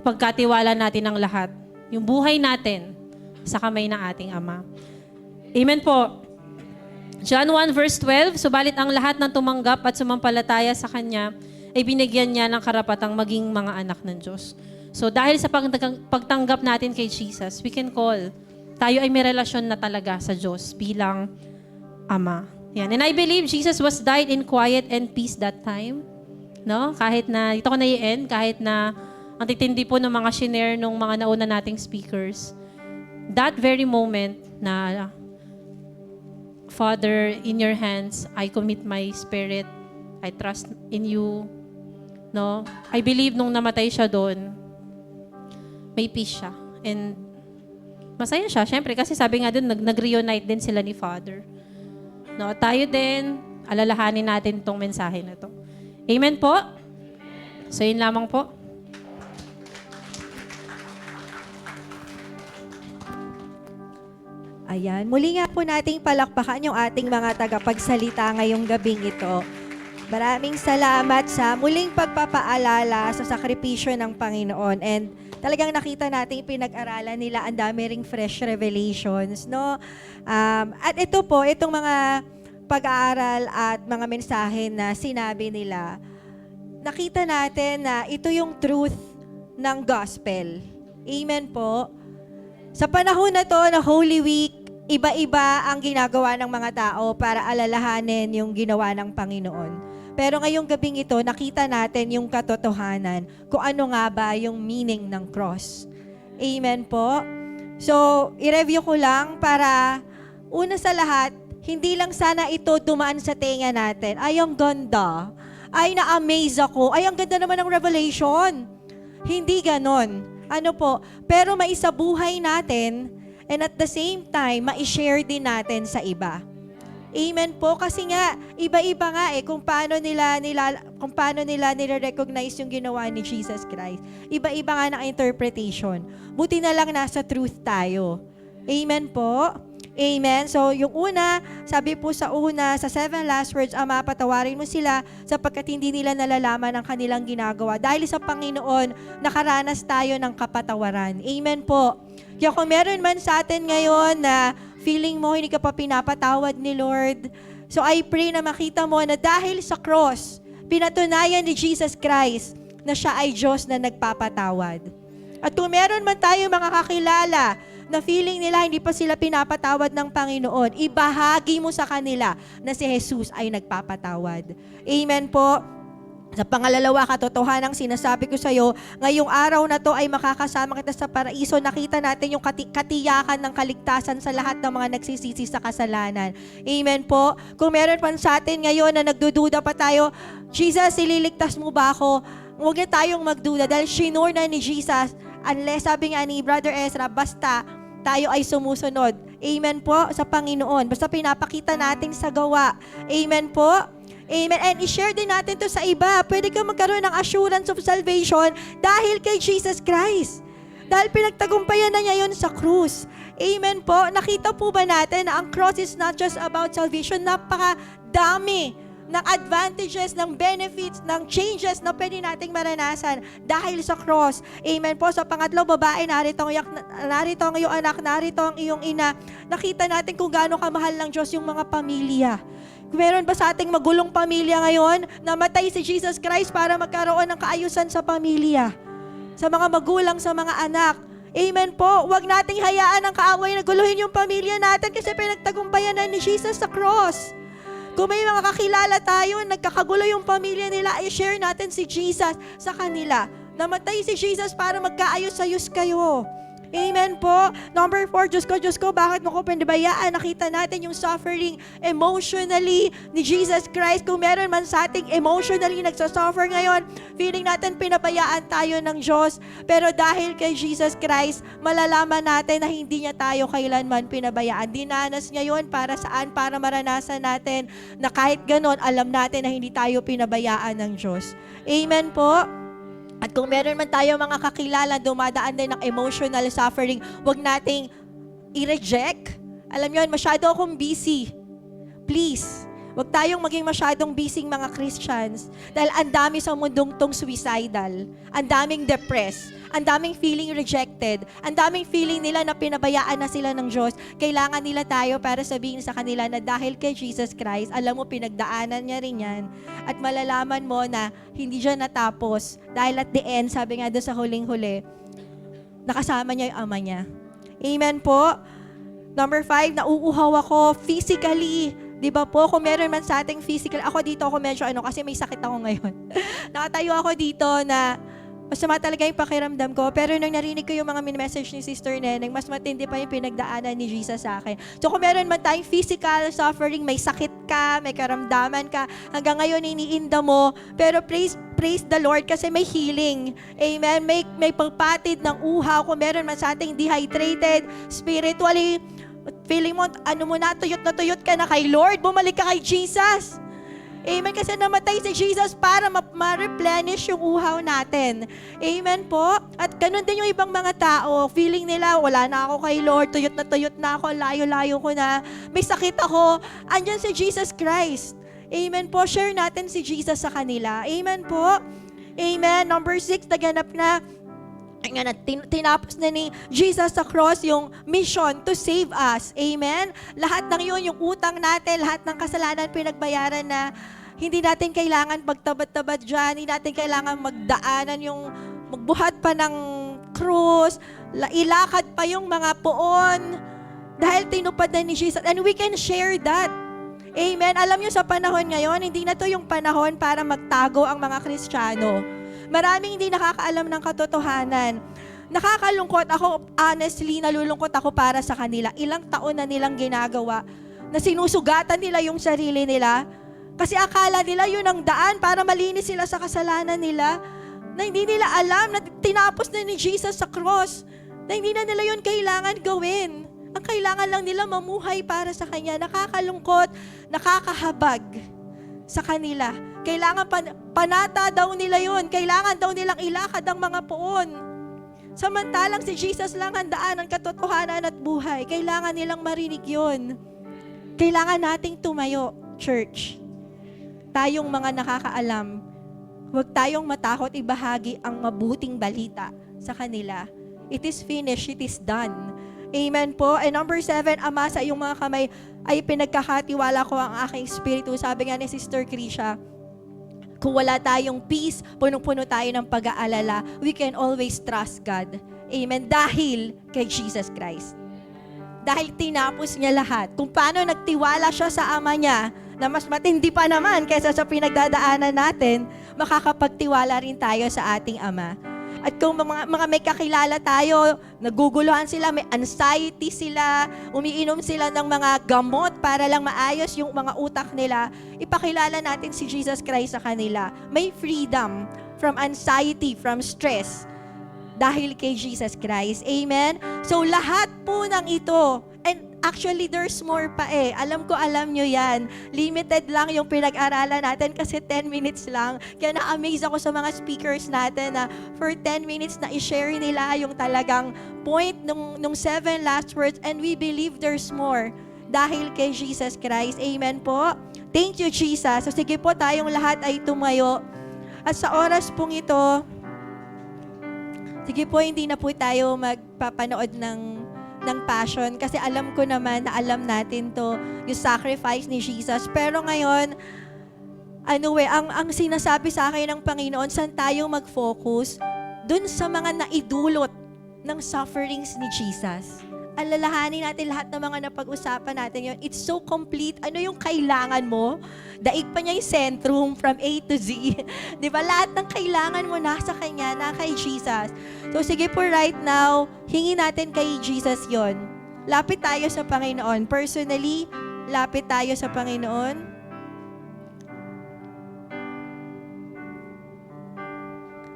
ipagkatiwala natin ang lahat. Yung buhay natin sa kamay ng ating Ama. Amen po. John 1 verse 12, subalit ang lahat ng tumanggap at sumampalataya sa Kanya ay binigyan niya ng karapatang maging mga anak ng Diyos. So dahil sa pagtanggap natin kay Jesus, we can call, tayo ay may relasyon na talaga sa Diyos bilang Ama. Yan. And I believe Jesus was died in quiet and peace that time. No? Kahit na, ito ko na i-end, kahit na ang titindi po ng mga shinare ng mga nauna nating speakers. That very moment na, Father, in your hands, I commit my spirit. I trust in you. No? I believe nung namatay siya doon, may peace siya. And masaya siya, syempre, kasi sabi nga doon, nag-reunite din sila ni Father. No, tayo din, alalahanin natin itong mensahe na to. Amen po? So, yun lamang po. Ayan. Muli nga po nating palakpakan yung ating mga tagapagsalita ngayong gabing ito. Maraming salamat sa muling pagpapaalala sa sakripisyo ng Panginoon. And talagang nakita natin pinag-aralan nila, ang dami ring fresh revelations, no? At ito po, itong mga pag-aaral at mga mensahe na sinabi nila, nakita natin na ito yung truth ng gospel. Amen po. Sa panahon na to na Holy Week, iba-iba ang ginagawa ng mga tao para alalahanin yung ginawa ng Panginoon. Pero ngayong gabing ito, nakita natin yung katotohanan kung ano nga ba yung meaning ng cross. Amen po. So, i-review ko lang para una sa lahat, hindi lang sana ito dumaan sa tenga natin. Ay, ang ganda. Ay, na-amaze ako. Ay, ang ganda naman ng revelation. Hindi ganon. Ano po? Pero maisabuhay natin and at the same time, ma-share din natin sa iba. Amen po. Kasi nga, iba-iba nga kung paano nila nire-recognize yung ginawa ni Jesus Christ. Iba-iba nga ng interpretation. Buti na lang nasa truth tayo. Amen po. Amen. So, yung una, sabi po sa 7 last words, Ama, patawarin mo sila sapagkat hindi nila nalalaman ang kanilang ginagawa. Dahil sa Panginoon, nakaranas tayo ng kapatawaran. Amen po. Kaya kung meron man sa atin ngayon na feeling mo hindi ka pa pinapatawad ni Lord, so I pray na makita mo na dahil sa cross, pinatunayan ni Jesus Christ na siya ay Diyos na nagpapatawad. At kung meron man tayo mga kakilala na feeling nila hindi pa sila pinapatawad ng Panginoon, ibahagi mo sa kanila na si Jesus ay nagpapatawad. Amen po. Sa pangalalawa, katotohanang sinasabi ko sa iyo, ngayong araw na to ay makakasama kita sa paraiso. Nakita natin yung katiyakan ng kaligtasan sa lahat ng mga nagsisisi sa kasalanan. Amen po. Kung meron pa sa atin ngayon na nagdududa pa tayo, Jesus, ililigtas mo ba ako? Huwag na tayong magduda dahil shinure na ni Jesus, unless, sabi nga ni Brother Ezra, basta tayo ay sumusunod. Amen po sa Panginoon. Basta pinapakita natin sa gawa. Amen po. Amen. And i-share din natin to sa iba. Pwede kang magkaroon ng assurance of salvation dahil kay Jesus Christ. Dahil pinagtagumpayan na niya yun sa krus. Amen po. Nakita po ba natin na ang cross is not just about salvation. Napakadami ng advantages, ng benefits, ng changes na pwede nating maranasan dahil sa cross. Amen po. Sa pangatlo, babae, narito ang iyong anak, narito ang iyong ina. Nakita natin kung gaano kamahal ng Diyos yung mga pamilya. Meron ba sa ating magulong pamilya ngayon, namatay si Jesus Christ para magkaroon ng kaayusan sa pamilya? Sa mga magulang, sa mga anak. Amen po. Huwag nating hayaan ang kaaway na guluhin yung pamilya natin kasi pinagtagumpayan na ni Jesus sa cross. Kung may mga kakilala tayo, nagkakagulo yung pamilya nila, i-share natin si Jesus sa kanila. Namatay si Jesus para magkaayos-ayos kayo. Amen po. Number 4, Diyos ko, bakit mo ko pinabayaan? Nakita natin yung suffering emotionally ni Jesus Christ. Kung meron man sa ating emotionally nagsasuffer ngayon, feeling natin pinabayaan tayo ng Diyos. Pero dahil kay Jesus Christ, malalaman natin na hindi niya tayo kailanman pinabayaan. Dinanas niya yun para saan? Para maranasan natin na kahit ganon, alam natin na hindi tayo pinabayaan ng Diyos. Amen po. At kung meron man tayo mga kakilala dumadaan din ng emotional suffering, huwag nating i-reject. Alam niyo, masyado akong busy. Please, huwag tayong maging masyadong busy mga Christians dahil ang dami sa mundong tong suicidal, ang daming depressed, ang daming feeling rejected, ang daming feeling nila na pinabayaan na sila ng Diyos. Kailangan nila tayo para sabihin sa kanila na dahil kay Jesus Christ, alam mo, pinagdaanan niya rin yan. At malalaman mo na hindi siya natapos. Dahil at the end, sabi nga doon sa huling-huli, nakasama niya yung ama niya. Amen po. Number 5, nauuhaw ako physically. Di ba po, kung meron man sa ating physical, ako dito ako medyo kasi may sakit ako ngayon. Nakatayo ako dito na masama talaga yung pakiramdam ko. Pero nung narinig ko yung mga message ni Sister Neneng, mas matindi pa yung pinagdaanan ni Jesus sa akin. So kung meron man tayong physical suffering, may sakit ka, may karamdaman ka, hanggang ngayon iniinda mo, pero praise the Lord kasi may healing. Amen? May pagpatid ng uhaw. Kung meron man sa ating dehydrated, spiritually, feeling mo, natuyot ka na kay Lord, bumalik ka kay Jesus. Amen? Kasi namatay si Jesus para ma-replenish yung uhaw natin. Amen po? At ganun din yung ibang mga tao. Feeling nila, wala na ako kay Lord, tuyot na ako, layo-layo ko na, may sakit ako. Andyan si Jesus Christ. Amen po? Share natin si Jesus sa kanila. Amen po? Amen? Number 6, naganap na tinapos na ni Jesus sa cross yung mission to save us. Amen? Lahat ng yun, yung utang natin, lahat ng kasalanan pinagbayaran na hindi natin kailangan magtabad-tabad dyan, hindi natin kailangan magbuhat pa ng krus, ilakad pa yung mga poon, dahil tinupad na ni Jesus. And we can share that. Amen? Alam nyo, sa panahon ngayon, hindi na to yung panahon para magtago ang mga Kristiyano. Maraming hindi nakakaalam ng katotohanan. Nakakalungkot ako, honestly, nalulungkot ako para sa kanila. Ilang taon na nilang ginagawa na sinusugatan nila yung sarili nila kasi akala nila yun ang daan para malinis sila sa kasalanan nila, na hindi nila alam na tinapos na ni Jesus sa cross, na hindi na nila yun kailangan gawin. Ang kailangan lang nila mamuhay para sa Kanya. Nakakalungkot, nakakahabag sa kanila. Kailangan panata daw nila yun. Kailangan daw nilang ilakad ang mga poon. Samantalang si Jesus lang ang daan, ang katotohanan at buhay. Kailangan nilang marinig yun. Kailangan nating tumayo, church. Tayong mga nakakaalam, huwag tayong matakot ibahagi ang mabuting balita sa kanila. It is finished, it is done. Amen po. And number 7, Ama, sa iyong mga kamay ay pinagkakatiwala ko ang aking espiritu. Sabi nga ni Sister Krisha, kung wala tayong peace, punong-puno tayo ng pag-aalala, we can always trust God. Amen. Dahil kay Jesus Christ. Dahil tinapos niya lahat. Kung paano nagtiwala siya sa Ama niya, na mas matindi pa naman kaysa sa pinagdadaanan natin, makakapagtiwala rin tayo sa ating Ama. At kung mga may kakilala tayo, naguguluhan sila, may anxiety sila, umiinom sila ng mga gamot para lang maayos yung mga utak nila, ipakilala natin si Jesus Christ sa kanila. May freedom from anxiety, from stress, dahil kay Jesus Christ. Amen? So lahat po ng ito, and actually there's more pa Alam nyo yan. Limited lang yung pinag-aralan natin kasi 10 minutes lang. Kaya na-amaze ako sa mga speakers natin na for 10 minutes na i-share nila yung talagang point nung 7 last words, and we believe there's more dahil kay Jesus Christ. Amen po? Thank you, Jesus. So sige po, tayong lahat ay tumayo. At sa oras pong ito, sige po, hindi na po tayo magpapanood ng passion kasi alam ko naman na alam natin to, yung sacrifice ni Jesus. Pero ngayon, ang sinasabi sa akin ng Panginoon, saan tayo mag-focus? Dun sa mga naidulot ng sufferings ni Jesus. Alalahanin natin lahat ng mga napag-usapan natin yun. It's so complete. Ano yung kailangan mo? Daig pa niya yung sentrum from A to Z. Di ba? Lahat ng kailangan mo nasa Kanya, na kay Jesus. So sige po right now, hingi natin kay Jesus yon. Lapit tayo sa Panginoon. Personally, lapit tayo sa Panginoon.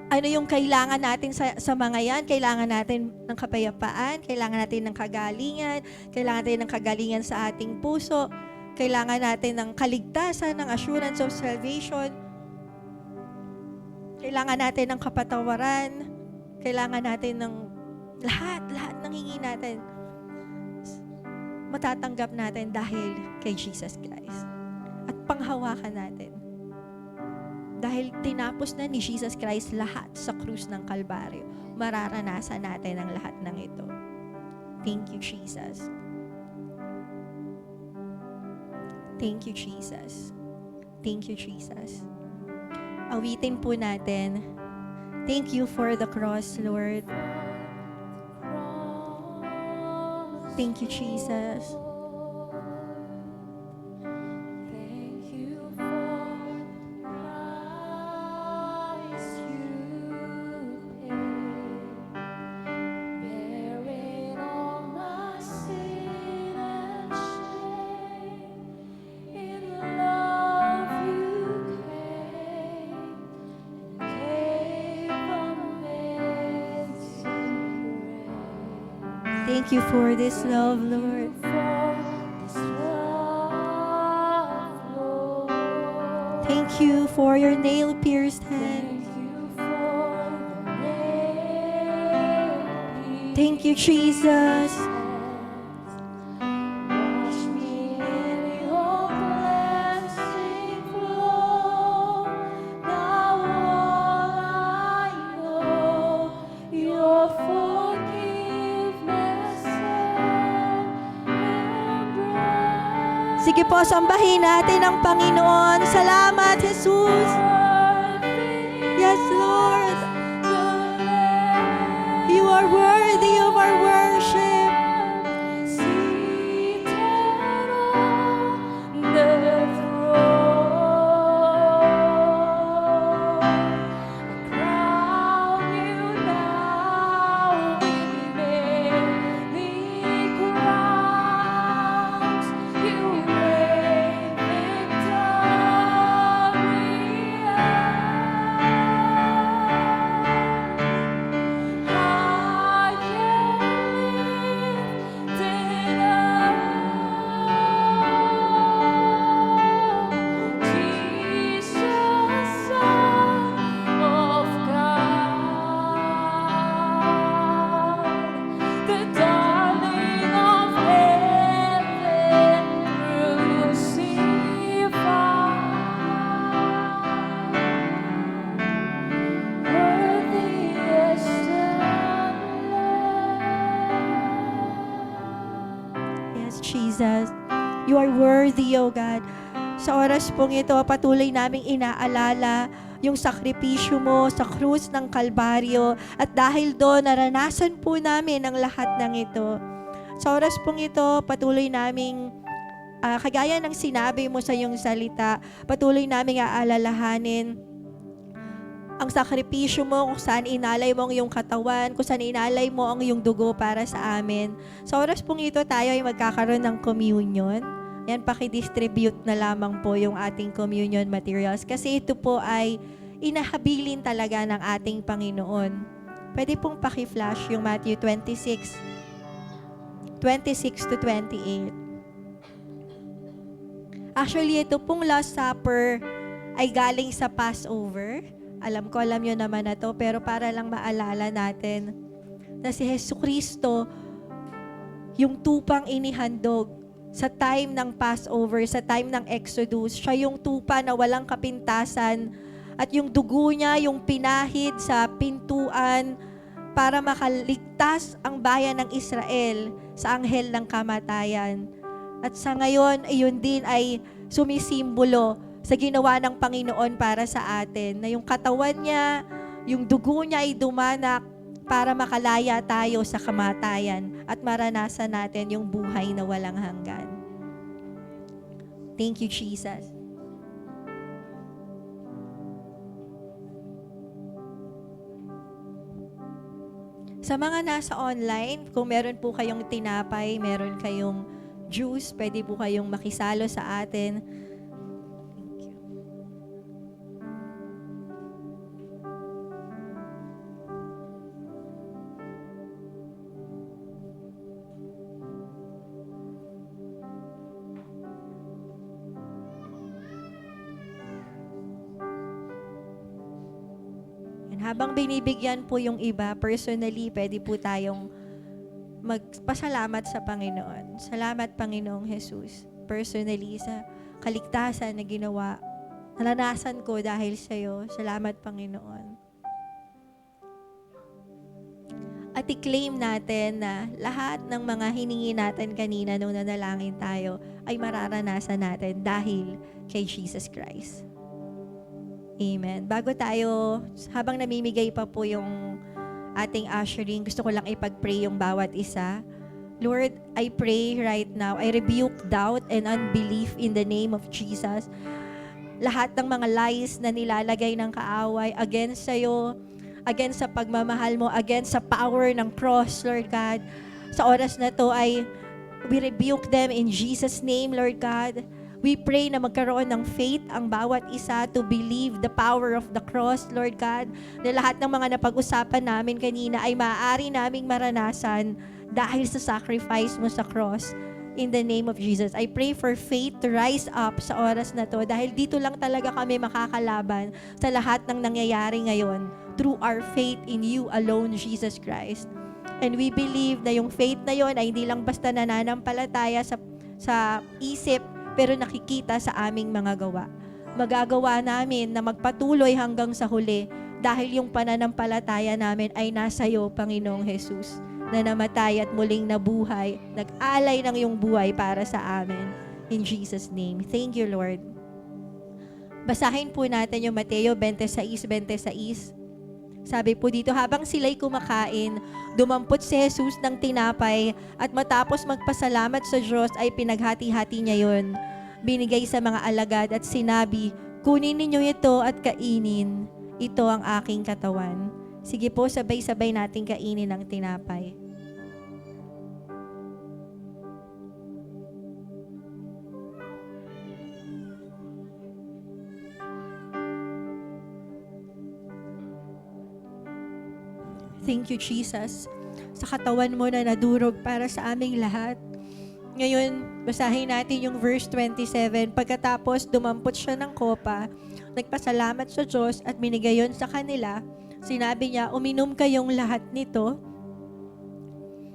Ano yung kailangan natin sa mga yan? Kailangan natin ng kapayapaan, kailangan natin ng kagalingan, kailangan natin ng kagalingan sa ating puso, kailangan natin ng kaligtasan, ng assurance of salvation, kailangan natin ng kapatawaran, kailangan natin ng lahat ng hingi natin. matatanggap natin dahil kay Jesus Christ. At panghawakan natin. Dahil tinapos na ni Jesus Christ lahat sa krus ng Kalbaryo, mararanasan natin ang lahat ng ito. Thank you, Jesus. Thank you, Jesus. Thank you, Jesus. Awitin po natin. Thank you for the cross, Lord. Thank you, Jesus. Thank you for this love, Lord. Thank you for your nail-pierced hand. Thank you, Jesus. Sige po, sambahin natin ang Panginoon. Salamat, Jesus. Yes, Lord. You are worthy of our worship. Yes, Jesus. You are worthy, O God. Sa oras pong ito, patuloy naming inaalala yung sakripisyo mo sa krus ng Kalbaryo. At dahil doon, naranasan po namin ang lahat ng ito. Sa oras pong ito, patuloy naming, kagaya ng sinabi mo sa iyong salita, patuloy naming aalalahanin ang sakripisyo mo, kung saan inalay mo ang iyong katawan, kung saan inalay mo ang iyong dugo para sa amin. Sa oras pong ito, tayo ay magkakaroon ng communion. Yan, pakidistribute na lamang po yung ating communion materials. Kasi ito po ay inahabilin talaga ng ating Panginoon. Pwede pong paki-flash yung Matthew 26 to 28. Actually, ito pong Last Supper ay galing sa Passover. Alam nyo naman na to, pero para lang maalala natin na si Jesucristo, yung tupang inihandog sa time ng Passover, sa time ng Exodus, siya yung tupa na walang kapintasan at yung dugo niya, yung pinahid sa pintuan para makaligtas ang bayan ng Israel sa anghel ng kamatayan. At sa ngayon, yun din ay sumisimbolo sa ginawa ng Panginoon para sa atin, na yung katawan niya, yung dugo niya ay dumanak para makalaya tayo sa kamatayan at maranasan natin yung buhay na walang hanggan. Thank you, Jesus. Sa mga nasa online, kung meron po kayong tinapay, meron kayong juice, pwede po kayong makisalo sa atin. Habang binibigyan po yung iba, personally, pwede po tayong magpasalamat sa Panginoon. Salamat, Panginoong Jesus, personally sa kaligtasan na ginawa. Naranasan ko dahil sa iyo. Salamat, Panginoon. At i-claim natin na lahat ng mga hiningi natin kanina nung nanalangin tayo ay mararanasan natin dahil kay Jesus Christ. Amen. Bago tayo, habang namimigay pa po yung ating ushering, gusto ko lang ipag-pray yung bawat isa. Lord, I pray right now, I rebuke doubt and unbelief in the name of Jesus. Lahat ng mga lies na nilalagay ng kaaway against sa'yo, against sa pagmamahal mo, against sa power ng cross, Lord God. Sa oras na to ay we rebuke them in Jesus' name, Lord God. We pray na magkaroon ng faith ang bawat isa to believe the power of the cross, Lord God. Na lahat ng mga napag-usapan namin kanina ay maaari naming maranasan dahil sa sacrifice mo sa cross. In the name of Jesus, I pray for faith to rise up sa oras na to dahil dito lang talaga kami makakalaban sa lahat ng nangyayari ngayon through our faith in you alone, Jesus Christ. And we believe na yung faith na yon ay hindi lang basta nananampalataya sa isip, pero nakikita sa aming mga gawa. Magagawa namin na magpatuloy hanggang sa huli dahil yung pananampalataya namin ay nasa iyo, Panginoong Jesus, na namatay at muling nabuhay, nag-alay ng iyong buhay para sa amin. In Jesus' name. Thank you, Lord. Basahin po natin yung Mateo 26:26. Sabi po dito, habang sila'y kumakain, dumampot si Jesus ng tinapay at matapos magpasalamat sa Diyos ay pinaghati-hati niya yon. Binigay sa mga alagad at sinabi, kunin ninyo ito at kainin. Ito ang aking katawan. Sige po, sabay-sabay nating kainin ang tinapay. Thank you, Jesus, sa katawan mo na nadurog para sa aming lahat. Ngayon, basahin natin yung verse 27. Pagkatapos, dumampot siya ng kopa, nagpasalamat sa Diyos at binigay yon sa kanila. Sinabi niya, uminom kayong lahat nito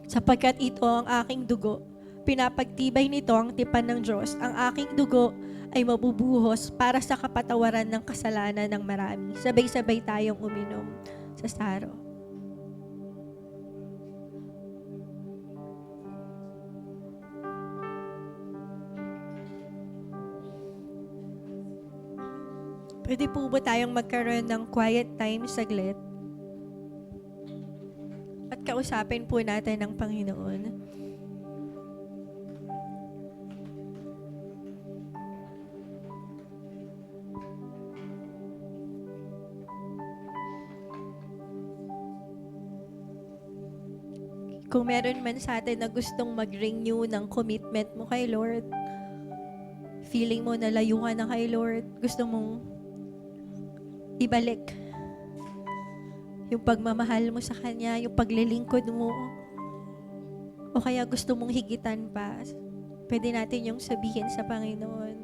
sapagkat ito ang aking dugo. Pinapagtibay nito ang tipan ng Diyos. Ang aking dugo ay mabubuhos para sa kapatawaran ng kasalanan ng marami. Sabay-sabay tayong uminom sa saro. Pwede po ba tayong magkaroon ng quiet time saglit? At kausapin po natin ang Panginoon. Kung meron man sa atin na gustong mag-renew ng commitment mo kay Lord, feeling mo na layuan na kay Lord, gusto mong ibalik yung pagmamahal mo sa Kanya, yung paglilingkod mo, o kaya gusto mong higitan pa, pwede natin yung sabihin sa Panginoon.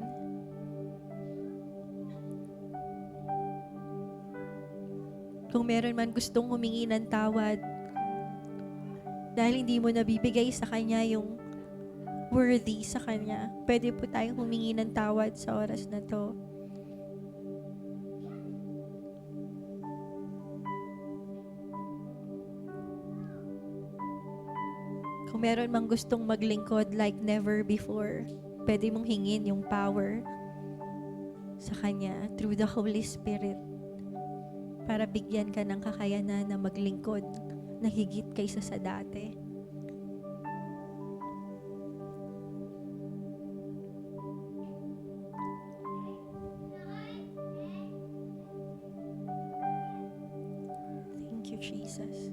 Kung meron man gustong humingi ng tawad, dahil hindi mo nabibigay sa Kanya yung worthy sa Kanya, pwede po tayong humingi ng tawad sa oras na to. Kung meron mang gustong maglingkod like never before, pwede mong hingin yung power sa Kanya through the Holy Spirit para bigyan ka ng kakayanan na maglingkod na higit kaysa sa dati. Thank you, Jesus.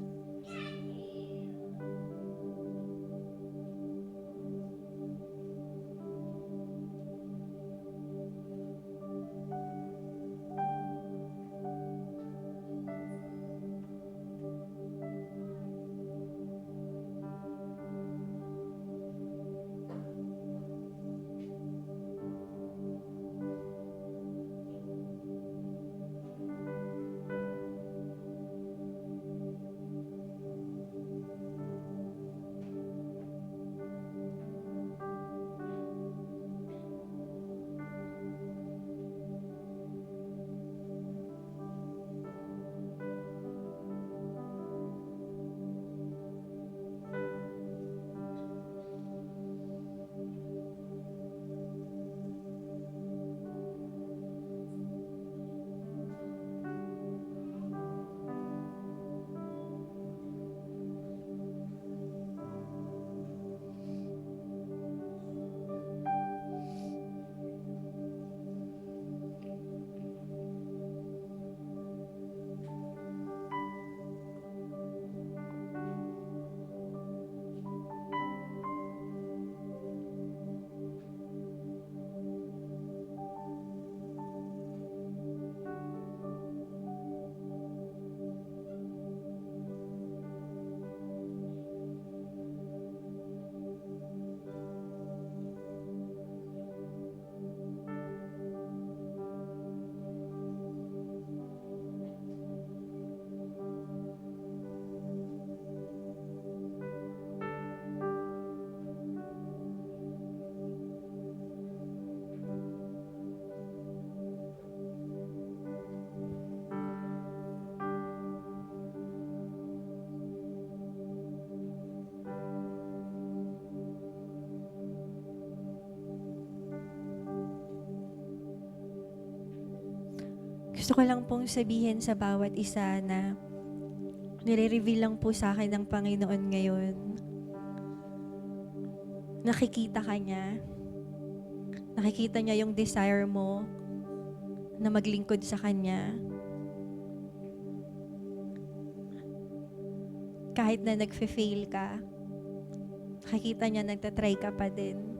Gusto ko lang pong sabihin sa bawat isa na nire-reveal lang po sa akin ng Panginoon ngayon. Nakikita ka niya. Nakikita niya yung desire mo na maglingkod sa Kanya. Kahit na nagfe-fail ka, nakikita niya nagtatry ka pa din.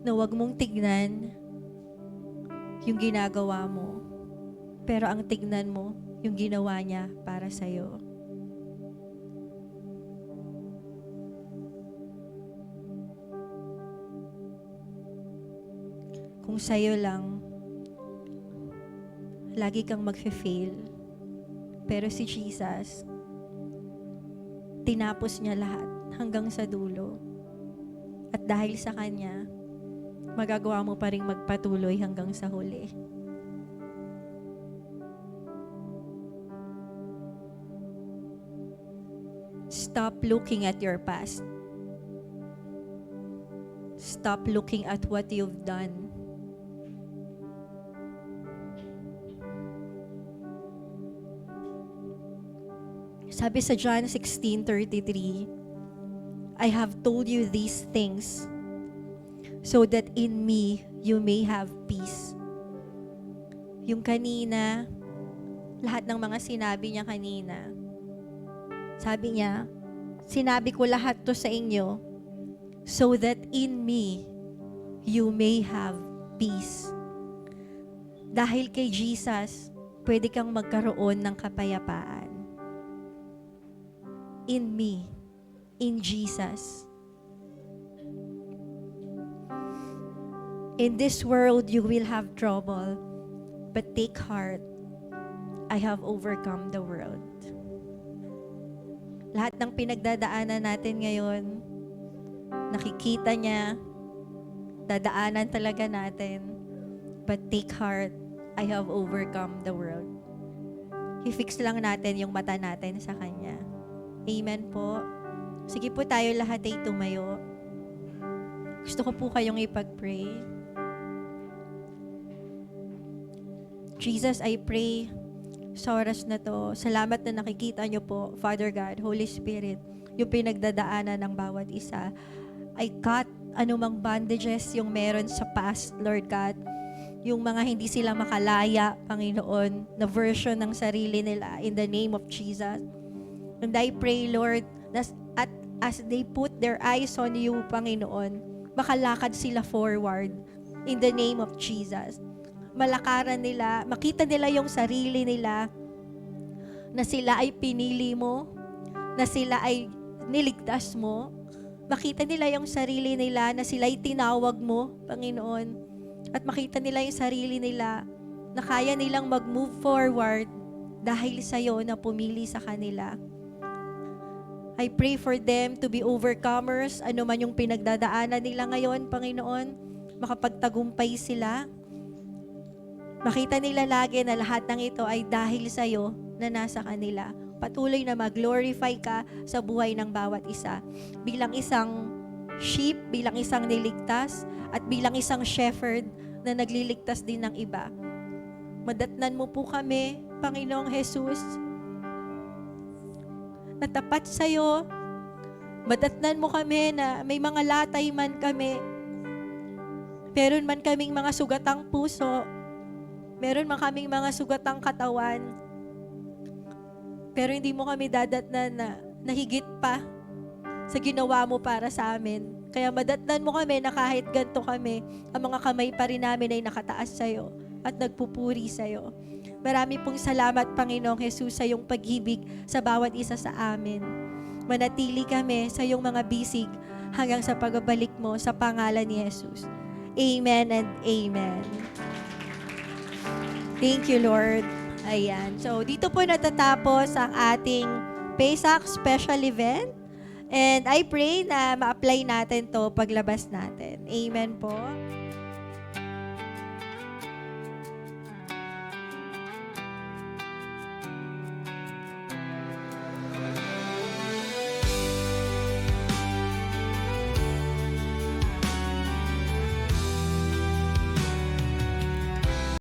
Na huwag mong tignan yung ginagawa mo, pero ang tignan mo yung ginawa niya para sa'yo. Kung sa'yo lang, lagi kang magfe-fail, pero si Jesus, tinapos niya lahat hanggang sa dulo. At dahil sa Kanya, magagawa mo pa rin magpatuloy hanggang sa huli. Stop looking at your past. Stop looking at what you've done. Sabi sa John 16:33, I have told you these things so that in me you may have peace. Yung kanina, lahat ng mga sinabi niya kanina, sabi niya, sinabi ko lahat to sa inyo so that in me you may have peace. Dahil kay Jesus, pwede kang magkaroon ng kapayapaan. In me, in Jesus. In this world, you will have trouble, but take heart, I have overcome the world. Lahat ng pinagdadaanan natin ngayon, nakikita niya, dadaanan talaga natin, but take heart, I have overcome the world. I-fix lang natin yung mata natin sa Kanya. Amen po. Sige po tayo lahat ay tumayo. Gusto ko po kayong ipag-pray. Jesus, I pray sa oras na to, salamat na nakikita niyo po, Father God, Holy Spirit, yung pinagdadaanan ng bawat isa. I cut anumang bandages yung meron sa past, Lord God. Yung mga hindi sila makalaya, Panginoon, na version ng sarili nila in the name of Jesus. And I pray, Lord, as they put their eyes on you, Panginoon, makalakad sila forward in the name of Jesus. Malakaran nila, makita nila yung sarili nila na sila ay pinili mo, na sila ay niligtas mo. Makita nila yung sarili nila na sila ay tinawag mo, Panginoon. At makita nila yung sarili nila na kaya nilang mag-move forward dahil sa'yo na pumili sa kanila. I pray for them to be overcomers, ano man yung pinagdadaanan nila ngayon, Panginoon, makapagtagumpay sila. Makita nila lagi na lahat ng ito ay dahil sa'yo na nasa kanila. Patuloy na mag-glorify ka sa buhay ng bawat isa. Bilang isang sheep, bilang isang niligtas, at bilang isang shepherd na nagliligtas din ng iba. Madatnan mo po kami, Panginoong Jesus, na tapat sa'yo. Madatnan mo kami na may mga latay man kami. Meron man kaming mga sugatang puso. Meron man kaming mga sugatang katawan. Pero hindi mo kami dadatnan na higit pa sa ginawa mo para sa amin. Kaya madatnan mo kami na kahit ganito kami, ang mga kamay pa rin namin ay nakataas sa'yo at nagpupuri sa'yo. Marami pong salamat, Panginoong Jesus, sa iyong pag-ibig sa bawat isa sa amin. Manatili kami sa iyong mga bisig hanggang sa pagbabalik mo sa pangalan ni Jesus. Amen and amen. Thank you, Lord. Ayan. So, dito po natatapos ang ating PASAC special event. And I pray na ma-apply natin to paglabas natin. Amen po.